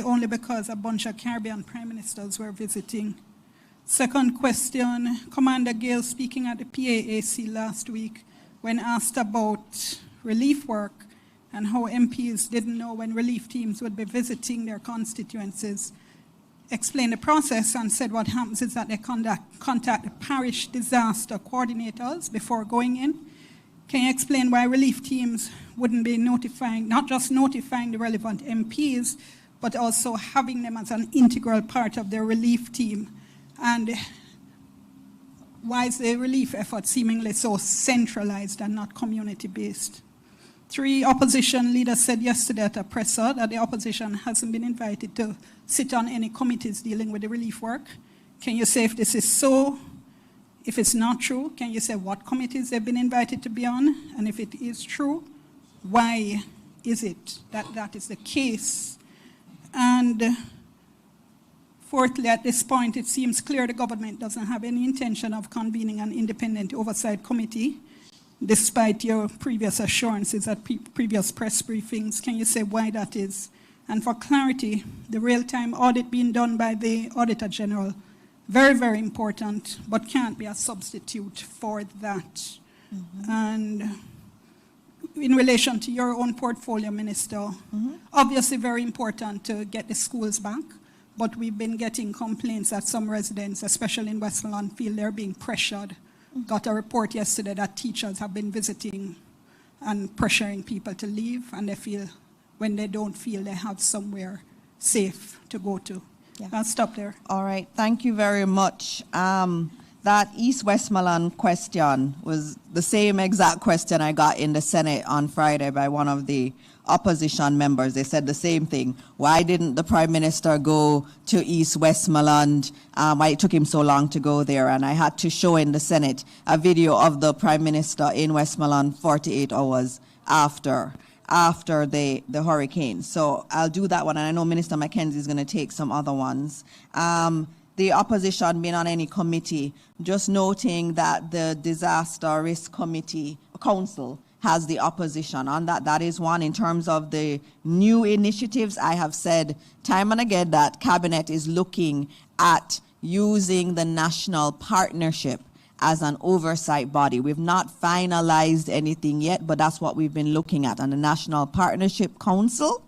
only because a bunch of Caribbean Prime Ministers were visiting? Second question, Commander Gale speaking at the PAAC last week when asked about relief work and how MPs didn't know when relief teams would be visiting their constituencies, explained the process and said what happens is that they contact the parish disaster coordinators before going in. Can you explain why relief teams wouldn't be notifying, not just notifying the relevant MPs, but also having them as an integral part of their relief team? And why is the relief effort seemingly so centralized and not community-based? 3 opposition leaders said yesterday at a presser that the opposition hasn't been invited to sit on any committees dealing with the relief work. Can you say if this is so? If it's not true, can you say what committees they've been invited to be on? And if it is true, why is it that that is the case? And fourthly, at this point, it seems clear the government doesn't have any intention of convening an independent oversight committee, despite your previous assurances at previous press briefings. Can you say why that is? And for clarity, the real-time audit being done by the Auditor General, very, very important, but can't be a substitute for that. And in relation to your own portfolio, Minister, obviously very important to get the schools back, but we've been getting complaints that some residents, especially in Westmoreland, feel they're being pressured. Got a report yesterday that teachers have been visiting and pressuring people to leave, and they feel when they don't feel they have somewhere safe to go to. Yeah. I'll stop there. All right, thank you very much. That East Westmoreland question was the same exact question I got in the Senate on Friday by one of the opposition members. They said the same thing. Why didn't the Prime Minister go to East Westmoreland? Why it took him so long to go there? And I had to show in the Senate a video of the Prime Minister in Westmoreland 48 hours after the hurricane. So I'll do that one, and I know Minister Mackenzie is going to take some other ones. The opposition being on any committee, just noting that the Disaster Risk Council has the opposition on that. That is one. In terms of the new initiatives, I have said time and again that Cabinet is looking at using the national partnership as an oversight body. We've not finalized anything yet, but that's what we've been looking at. And the National Partnership Council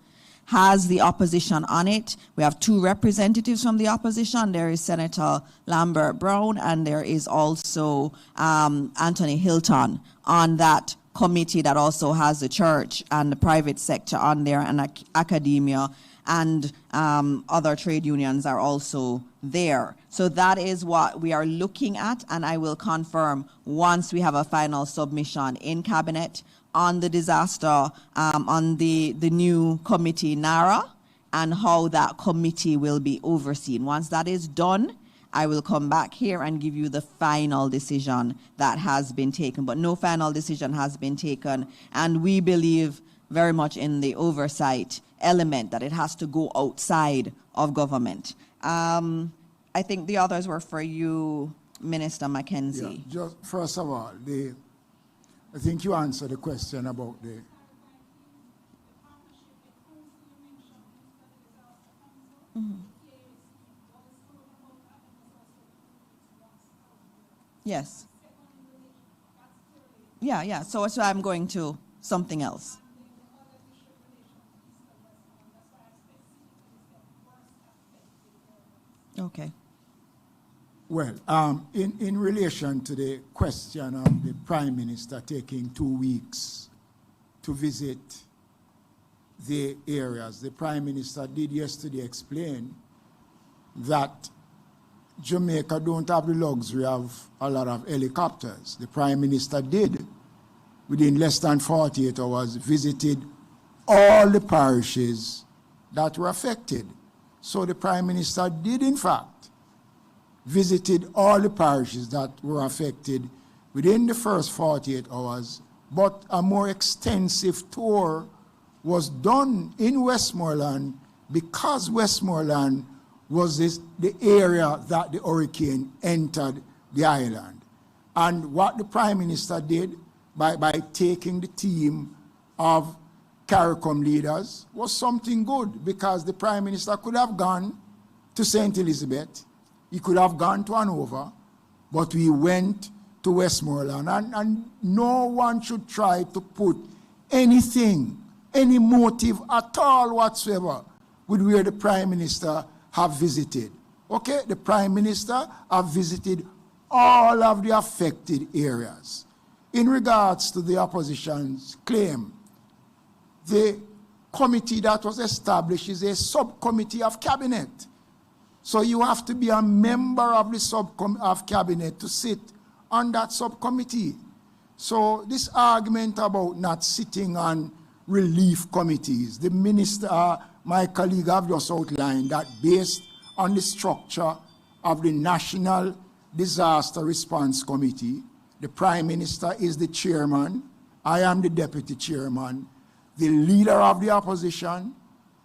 has the opposition on it. We have 2 representatives from the opposition. There is Senator Lambert Brown, and there is also Anthony Hilton on that committee that also has the church and the private sector on there, and academia and other trade unions are also there. So that is what we are looking at, and I will confirm once we have a final submission in Cabinet on the disaster, on the new committee, NARA, and how that committee will be overseen. Once that is done, I will come back here and give you the final decision that has been taken. But no final decision has been taken, and we believe very much in the oversight element, that it has to go outside of government. I think the others were for you, Minister Mackenzie. Yeah, just first of all, I think you answered the question about the... Mm-hmm. Yes. Yeah. So I'm going to something else. Okay. Well, in relation to the question of the Prime Minister taking 2 weeks to visit the areas, the Prime Minister did yesterday explain that Jamaica don't have the luxury of a lot of helicopters. The Prime Minister did, within less than 48 hours, visited all the parishes that were affected. So the Prime Minister did, in fact, visited all the parishes that were affected within the first 48 hours, but a more extensive tour was done in Westmoreland because Westmoreland was the area that the hurricane entered the island. And what the Prime Minister did by taking the team of CARICOM leaders was something good, because the Prime Minister could have gone to St. Elizabeth, he could have gone to Hanover, but we went to Westmoreland. And no one should try to put anything, any motive at all whatsoever with where the Prime Minister have visited. Okay, the Prime Minister have visited all of the affected areas. In regards to the opposition's claim, the committee that was established is a subcommittee of cabinet. So you have to be a member of the of cabinet to sit on that subcommittee. So this argument about not sitting on relief committees, the minister, my colleague have just outlined that based on the structure of the National Disaster Response Committee, the Prime Minister is the chairman, I am the deputy chairman, the leader of the opposition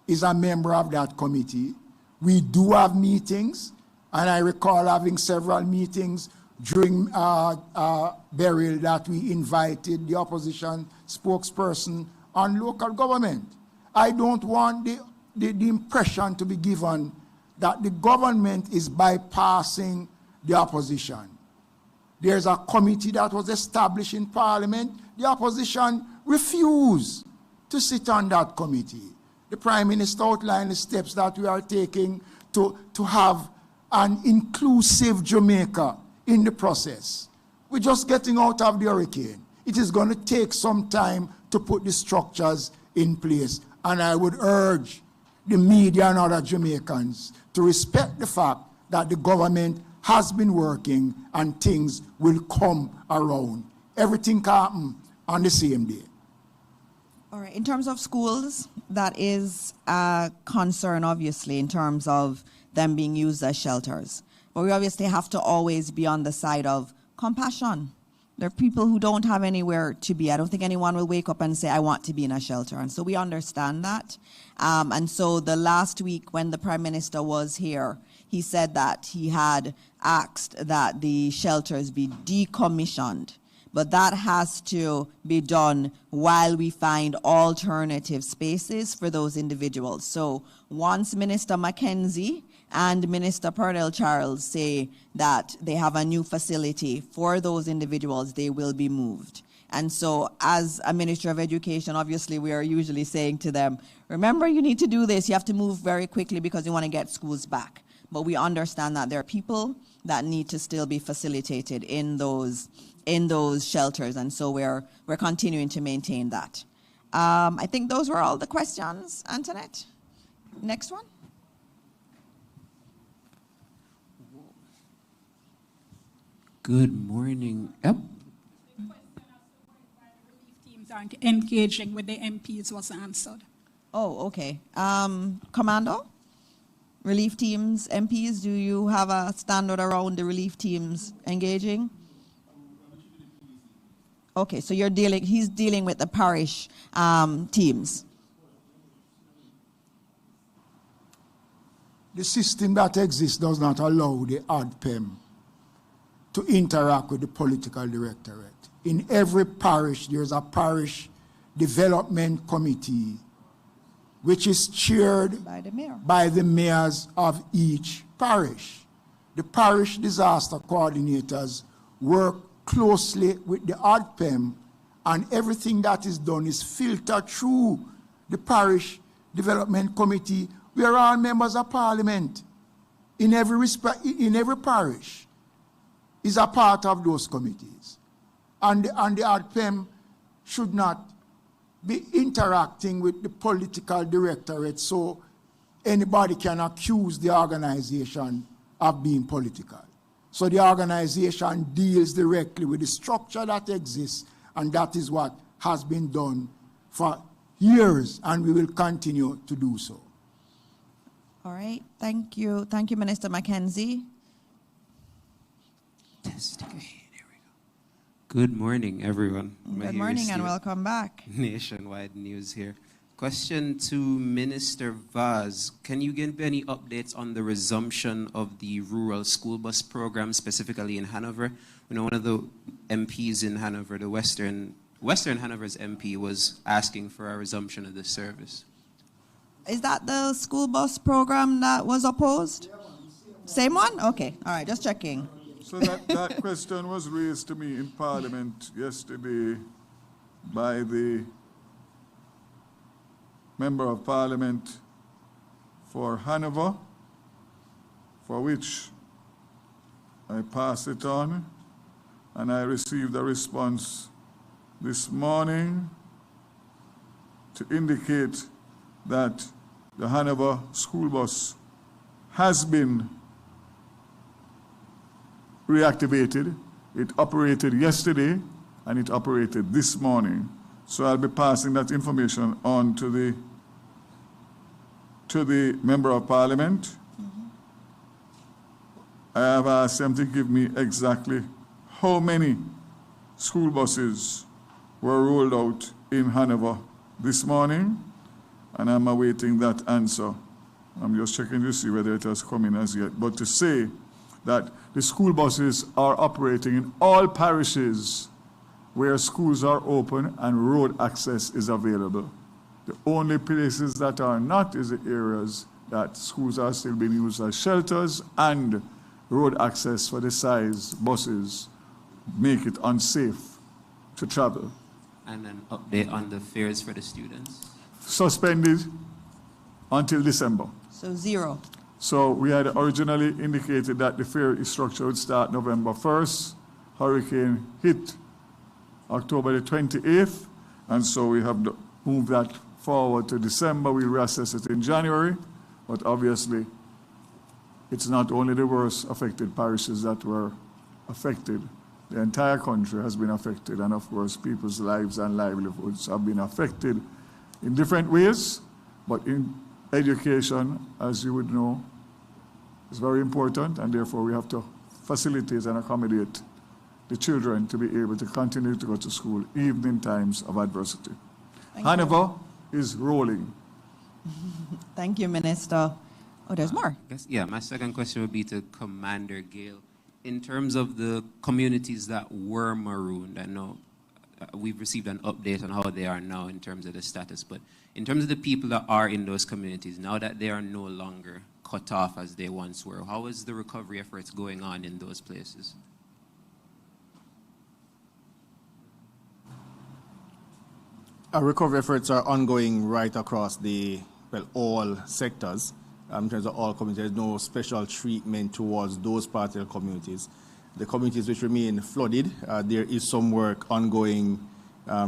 is a member of that committee. We do have meetings, and I recall having several meetings during burial that we invited the opposition spokesperson on local government. I don't want the impression to be given that the government is bypassing the opposition. There's a committee that was established in Parliament. The opposition refused to sit on that committee. The Prime Minister outlined the steps that we are taking to have an inclusive Jamaica in the process. We're just getting out of the hurricane. It is going to take some time to put the structures in place. And I would urge the media and other Jamaicans to respect the fact that the government has been working and things will come around. Everything can happen on the same day. All right, in terms of schools, that is a concern, obviously, in terms of them being used as shelters. But we obviously have to always be on the side of compassion. There are people who don't have anywhere to be. I don't think anyone will wake up and say, I want to be in a shelter. And so we understand that. And so the last week when the Prime Minister was here, he said that he had asked that the shelters be decommissioned. But that has to be done while we find alternative spaces for those individuals. So once Minister Mackenzie and Minister Purnell Charles say that they have a new facility for those individuals, they will be moved. And so as a Minister of Education, obviously we are usually saying to them, remember, you need to do this. You have to move very quickly because you want to get schools back. But we understand that there are people that need to still be facilitated in those shelters, and so we're continuing to maintain that. I think those were all the questions, Antoinette. Next one. Good morning. Yep. aren't engaging with the MPs was answered. Oh, okay. Commando? Relief teams, MPs, do you have a standard around the relief teams engaging? Okay, so he's dealing with the parish teams. The system that exists does not allow the ADPEM to interact with the political directorate. In every parish, there's a parish development committee which is chaired by the mayors of each parish. The parish disaster coordinators work closely with the ADPEM, and everything that is done is filtered through the parish development committee. We are all members of parliament in every parish is a part of those committees. And the ADPEM should not be interacting with the political directorate so anybody can accuse the organization of being political. So the organization deals directly with the structure that exists, and that is what has been done for years, and we will continue to do so. All right, thank you. Thank you, Minister Mackenzie. Good morning, everyone. Good morning and welcome back. Nationwide news here. Question to Minister Vaz. Can you give any updates on the resumption of the rural school bus program, specifically in Hanover? We know one of the MPs in Hanover, the Western Hanover's MP, was asking for a resumption of this service. Is that the school bus program that was opposed? Same one? Okay, all right, just checking. So that question was raised to me in Parliament yesterday by the Member of Parliament for Hanover, for which I passed it on, and I received a response this morning to indicate that the Hanover school bus has been reactivated. It operated yesterday and it operated this morning. So I'll be passing that information on to the Member of Parliament. I have asked them to give me exactly how many school buses were rolled out in Hanover this morning, and I'm awaiting that answer. I'm just checking to see whether it has come in as yet. But to say that the school buses are operating in all parishes where schools are open and road access is available. The only places that are not is the areas that schools are still being used as shelters, and road access for the size buses make it unsafe to travel. And an update on the fares for the students? Suspended until December. So 0. So we had originally indicated that the fare structure would start November 1st. Hurricane hit October the 28th, and so we have moved that forward to December. We'll reassess it in January, but obviously it's not only the worst affected parishes that were affected. The entire country has been affected, and of course people's lives and livelihoods have been affected in different ways, but in education, as you would know, is very important, and therefore we have to facilitate and accommodate the children to be able to continue to go to school even in times of adversity. Hanover is rolling. Thank you, Minister. Oh, there's more. Yeah, my second question would be to Commander Gale. In terms of the communities that were marooned, I know we've received an update on how they are now in terms of the status, but in terms of the people that are in those communities, now that they are no longer cut off as they once were, how is the recovery efforts going on in those places? Our recovery efforts are ongoing right across all sectors. In terms of all communities, there's no special treatment towards those particular communities. The communities which remain flooded, there is some work ongoing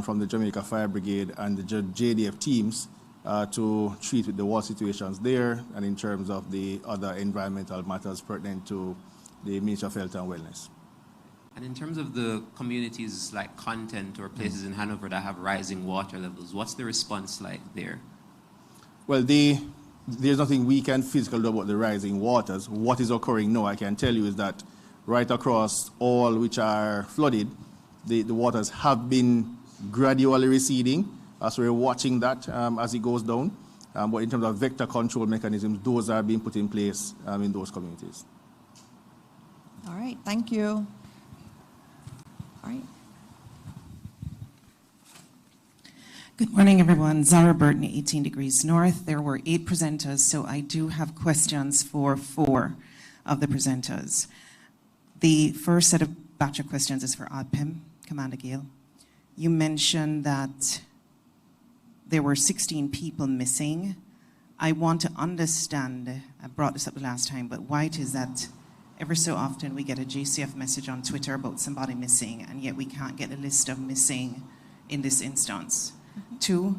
from the Jamaica Fire Brigade and the JDF teams to treat with the water situations there, and in terms of the other environmental matters pertinent to the Ministry of Health and Wellness. And in terms of the communities like Content or places in Hanover that have rising water levels, what's the response like there? Well, there's nothing we can physically do about the rising waters. What is occurring now, I can tell you, is that right across all which are flooded, the waters have been gradually receding. So we're watching that as it goes down. But in terms of vector control mechanisms, those are being put in place in those communities. All right, thank you. All right. Good morning, everyone. Zara Burton, 18 Degrees North. There were 8 presenters, so I do have questions for 4 of the presenters. The first set of batch of questions is for ODPIM, Commander Gale. You mentioned that there were 16 people missing. I want to understand, I brought this up the last time, but why it is that ever so often we get a JCF message on Twitter about somebody missing, and yet we can't get a list of missing in this instance. 2,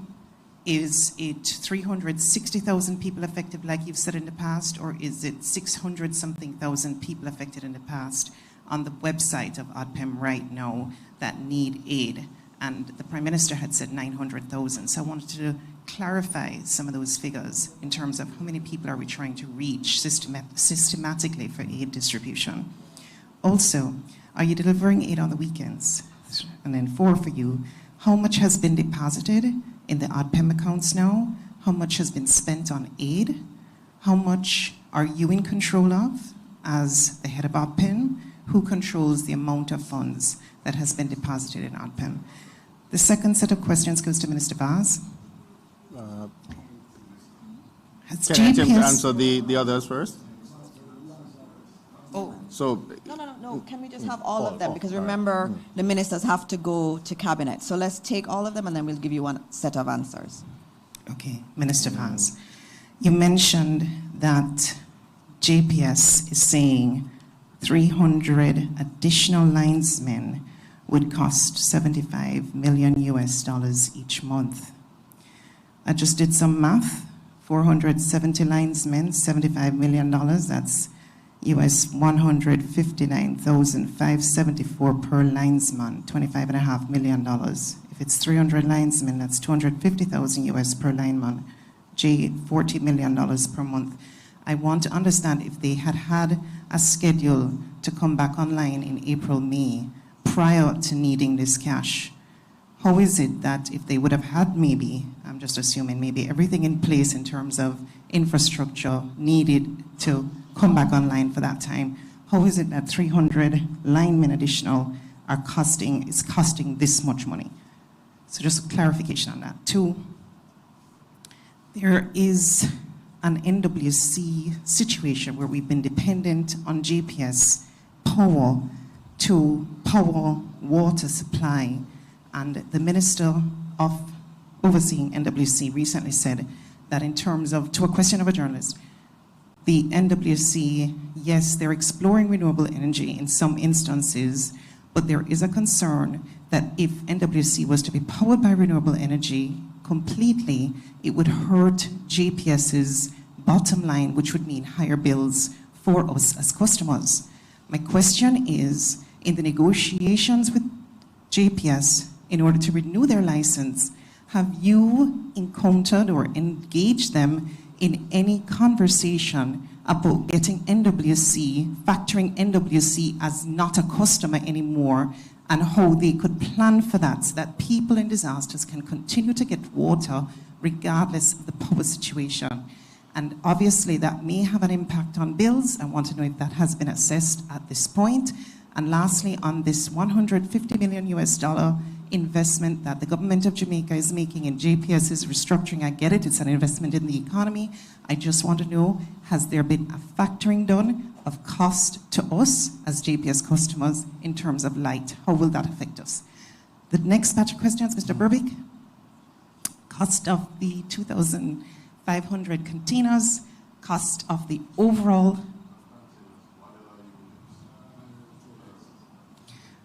is it 360,000 people affected like you've said in the past, or is it 600-something thousand people affected in the past on the website of ODPIM right now that need aid? And the Prime Minister had said 900,000. So I wanted to clarify some of those figures in terms of how many people are we trying to reach systematically for aid distribution. Also, are you delivering aid on the weekends? And then 4 for you, how much has been deposited in the ODPIM accounts now? How much has been spent on aid? How much are you in control of as the head of ODPIM? Who controls the amount of funds that has been deposited in ODPIM? The second set of questions goes to Minister Vaz. Can I attempt to answer the others first? Oh. So, No. Can we just have all of them? Because remember, the ministers have to go to cabinet. So let's take all of them and then we'll give you one set of answers. Okay, Minister Vaz. You mentioned that JPS is saying 300 additional linesmen would cost $75 million each month. I just did some math. 470 linesmen, $75 million. That's US $159,574 per linesman, $25.5 million. If it's 300 linesmen, that's $250,000 US per lineman, $40 million per month. I want to understand if they had had a schedule to come back online in April, May, prior to needing this cash. How is it that if they would have had maybe, I'm just assuming, maybe everything in place in terms of infrastructure needed to come back online for that time, how is it that 300 linemen additional is costing this much money? So just clarification on that. 2, there is an NWC situation where we've been dependent on JPS power to power water supply, and the Minister of overseeing NWC recently said that in terms of, to a question of a journalist, the NWC, yes, they're exploring renewable energy in some instances, but there is a concern that if NWC was to be powered by renewable energy completely, it would hurt JPS's bottom line, which would mean higher bills for us as customers. My question is, in the negotiations with JPS in order to renew their license, have you encountered or engaged them in any conversation about getting NWC, factoring NWC as not a customer anymore, and how they could plan for that so that people in disasters can continue to get water regardless of the power situation? And obviously that may have an impact on bills. I want to know if that has been assessed at this point. And lastly, on this $150 million investment that the government of Jamaica is making in JPS's restructuring, I get it, it's an investment in the economy. I just want to know, has there been a factoring done of cost to us as JPS customers in terms of light? How will that affect us? The next batch of questions, Mr. Berbick. Cost of the 2,500 containers, cost of the overall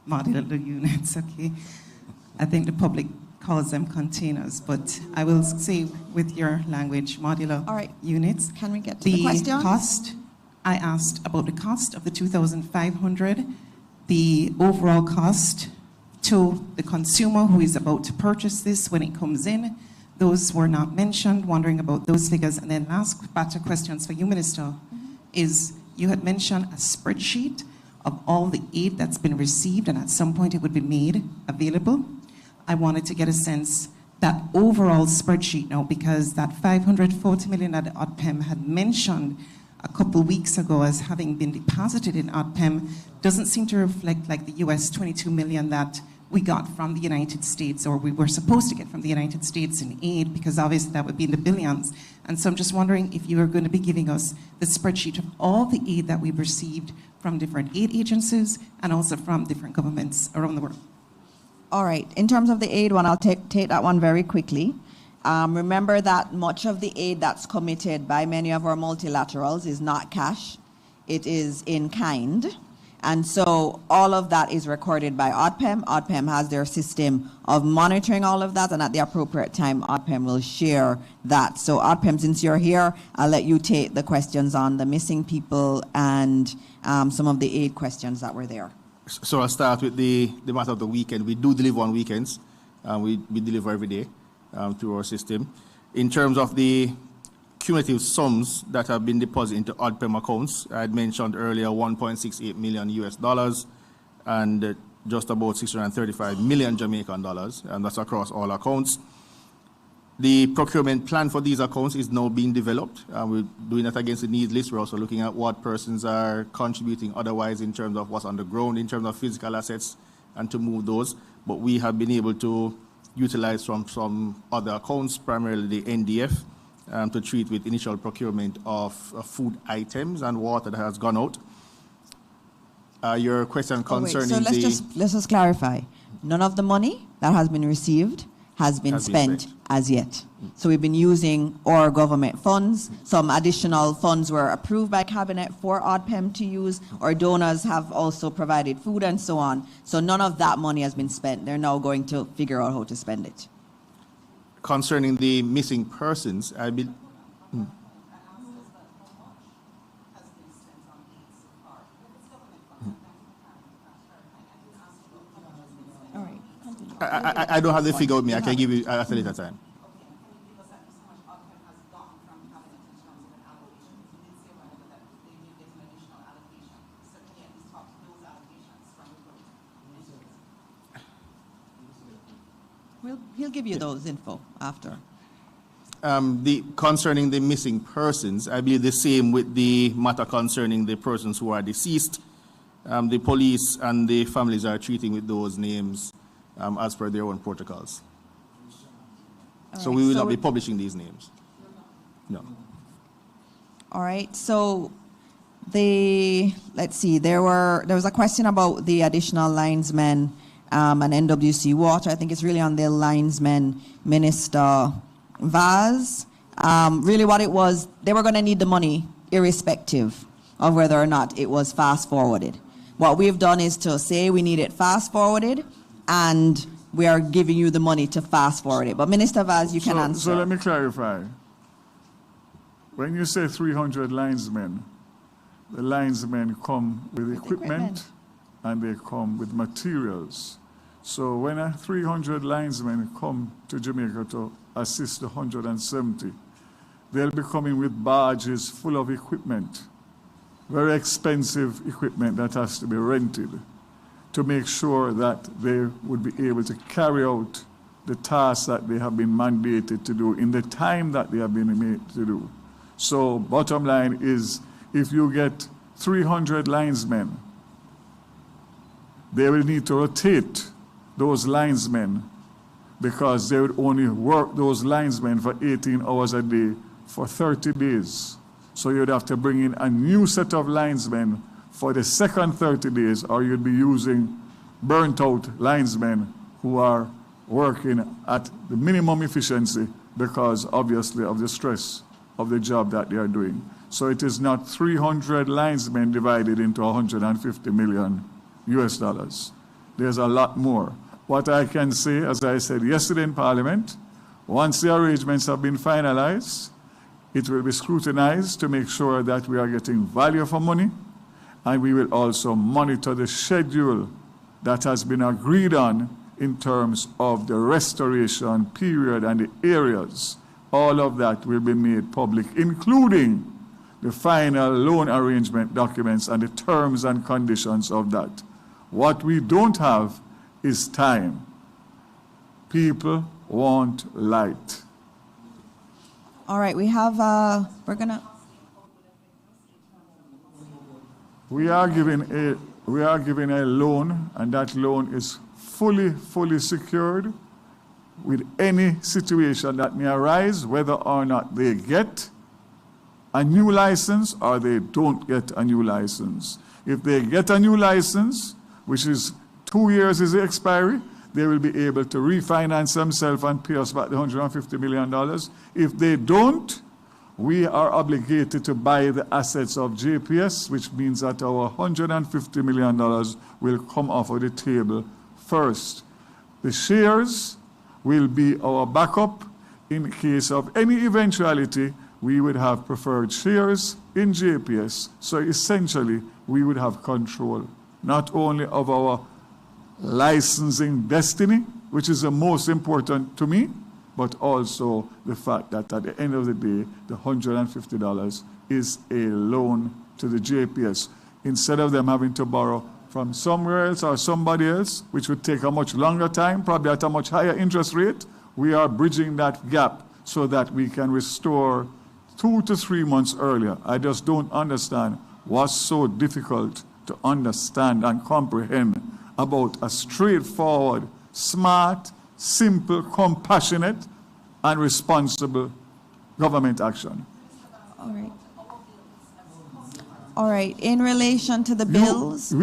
modular units, okay. I think the public calls them containers, but I will say with your language, modular units. Can we get to the question? Cost, I asked about the cost of the 2,500 the overall cost to the consumer who is about to purchase this when it comes in. Those were not mentioned, wondering about those figures. And then last batch of questions for you, Minister, is you had mentioned a spreadsheet of all the aid that's been received, and at some point it would be made available. I wanted to get a sense that overall spreadsheet now, because that 540 million that ODPEM had mentioned a couple weeks ago as having been deposited in ODPEM doesn't seem to reflect like the US 22 million that we got from the United States, or we were supposed to get from the United States in aid, because obviously that would be in the billions. And so I'm just wondering if you are going to be giving us the spreadsheet of all the aid that we've received from different aid agencies and also from different governments around the world. All right. In terms of the aid one, I'll take that one very quickly. Remember that much of the aid that's committed by many of our multilaterals is not cash. It is in kind. And so all of that is recorded by ODPEM. ODPEM has their system of monitoring all of that, and at the appropriate time, ODPEM will share that. So ODPEM, since you're here, I'll let you take the questions on the missing people and some of the aid questions that were there. So I'll start with the matter of the weekend. We do deliver on weekends. We deliver every day through our system. In terms of the cumulative sums that have been deposited into ODPEM accounts, I had mentioned earlier $1.68 million US and just about 635 million Jamaican dollars, and that's across all accounts. The procurement plan for these accounts is now being developed. We're doing that against the needs list. We're also looking at what persons are contributing otherwise in terms of what's on the ground, in terms of physical assets, and to move those. But we have been able to utilize from some other accounts, primarily the NDF, to treat with initial procurement of food items and water that has gone out. Your question concerning let's just clarify. None of the money that has been received has been spent as yet. So we've been using our government funds. Some additional funds were approved by Cabinet for ODPEM to use. Our donors have also provided food and so on. So none of that money has been spent. They're now going to figure out how to spend it. Concerning the missing persons, I believe. I don't have the figure with me. I can give you at a later time. He'll give you those info after. Concerning the missing persons, I believe the same with the matter concerning the persons who are deceased. The police and the families are treating with those names as per their own protocols. So we will not be publishing these names. No. All right. So let's see. There was a question about the additional linesmen and NWC Water. I think it's really on the linesman, Minister Vaz. Really what it was, they were going to need the money irrespective of whether or not it was fast forwarded. What we've done is to say we need it fast forwarded, and we are giving you the money to fast forward it. But Minister Vaz, you can answer. So let me clarify. When you say 300 linesmen, the linesmen come with equipment and they come with materials. So when 300 linesmen come to Jamaica to assist the 170, they'll be coming with barges full of equipment, very expensive equipment that has to be rented, to make sure that they would be able to carry out the tasks that they have been mandated to do in the time that they have been made to do. So bottom line is, if you get 300 linesmen, they will need to rotate those linesmen, because they would only work those linesmen for 18 hours a day for 30 days. So you'd have to bring in a new set of linesmen for the second 30 days, or you'd be using burnt out linesmen who are working at the minimum efficiency because obviously of the stress of the job that they are doing. So it is not 300 linesmen divided into 150 million US dollars. There's a lot more. What I can say, as I said yesterday in Parliament, once the arrangements have been finalized, it will be scrutinized to make sure that we are getting value for money, and we will also monitor the schedule that has been agreed on in terms of the restoration period and the areas. All of that will be made public, including the final loan arrangement documents and the terms and conditions of that. What we don't have is time. People want light. All right, we have, We are giving a loan, and that loan is fully secured with any situation that may arise, whether or not they get a new license or they don't get a new license. If they get a new license, which is 2 years is the expiry, they will be able to refinance themselves and pay us back the $150 million. If they don't, we are obligated to buy the assets of JPS, which means that our $150 million will come off of the table first. The shares will be our backup. In case of any eventuality, we would have preferred shares in JPS. So essentially, we would have control not only of our licensing destiny, which is the most important to me, but also the fact that at the end of the day, the $150 is a loan to the JPS. Instead of them having to borrow from somewhere else or somebody else, which would take a much longer time, probably at a much higher interest rate, we are bridging that gap so that we can restore 2 to 3 months earlier. I just don't understand what's so difficult to understand and comprehend about a straightforward, smart, simple, compassionate, and responsible government action. All right. All right. In relation to the bills,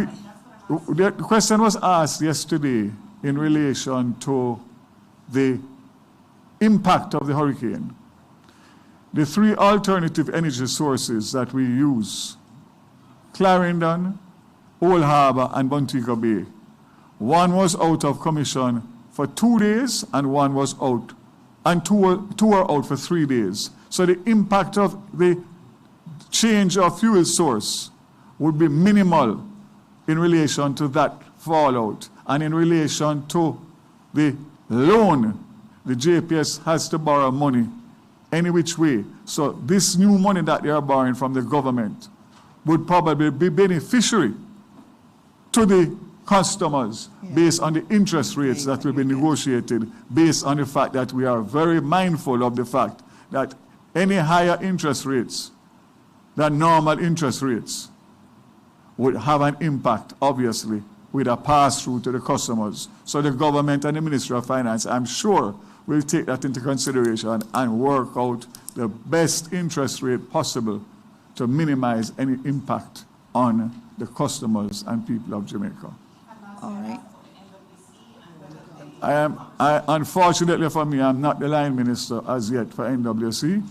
The question was asked yesterday in relation to the impact of the hurricane. The 3 alternative energy sources that we use, Clarendon, Old Harbor, and Montego Bay, one was out of commission for 2 days and one was out, and two are out for 3 days. So the impact of the change of fuel source would be minimal in relation to that fallout. And in relation to the loan, the JPS has to borrow money any which way. So this new money that they are borrowing from the government would probably be beneficiary to the customers based on the interest rates that will be negotiated, based on the fact that we are very mindful of the fact that any higher interest rates than normal interest rates would have an impact, obviously, with a pass-through to the customers. So the government and the Ministry of Finance, I'm sure, will take that into consideration and work out the best interest rate possible to minimize any impact on the customers and people of Jamaica. all right. Unfortunately for me, I'm not the line minister as yet for NWC,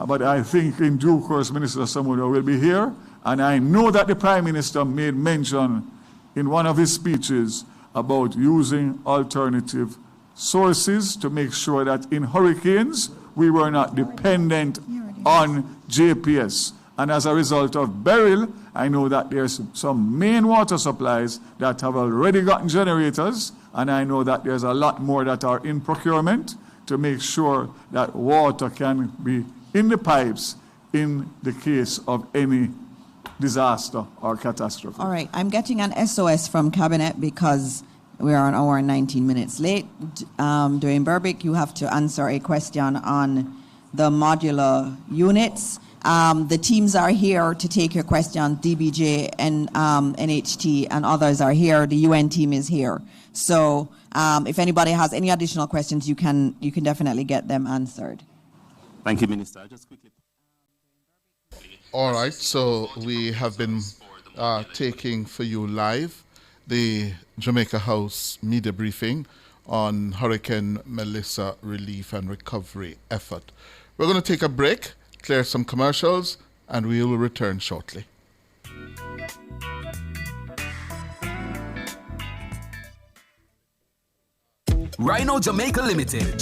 but I think in due course Minister Samudio will be here, and I know that the Prime Minister made mention in one of his speeches about using alternative sources to make sure that in hurricanes we were not dependent on JPS. And as a result of Beryl, I know that there's some main water supplies that have already gotten generators, and I know that there's a lot more that are in procurement to make sure that water can be in the pipes in the case of any disaster or catastrophe. All right, I'm getting an SOS from Cabinet because we are an hour and 19 minutes late. Dwayne Berbick, you have to answer a question on the modular units. The teams are here to take your questions. DBJ and NHT and others are here. The UN team is here. So if anybody has any additional questions, you can definitely get them answered. Thank you, Minister. I'll just quickly. All right, so we have been taking for you live the Jamaica House media briefing on Hurricane Melissa relief and recovery effort. We're going to take a break, clear some commercials, and we will return shortly. Rhino Jamaica Limited.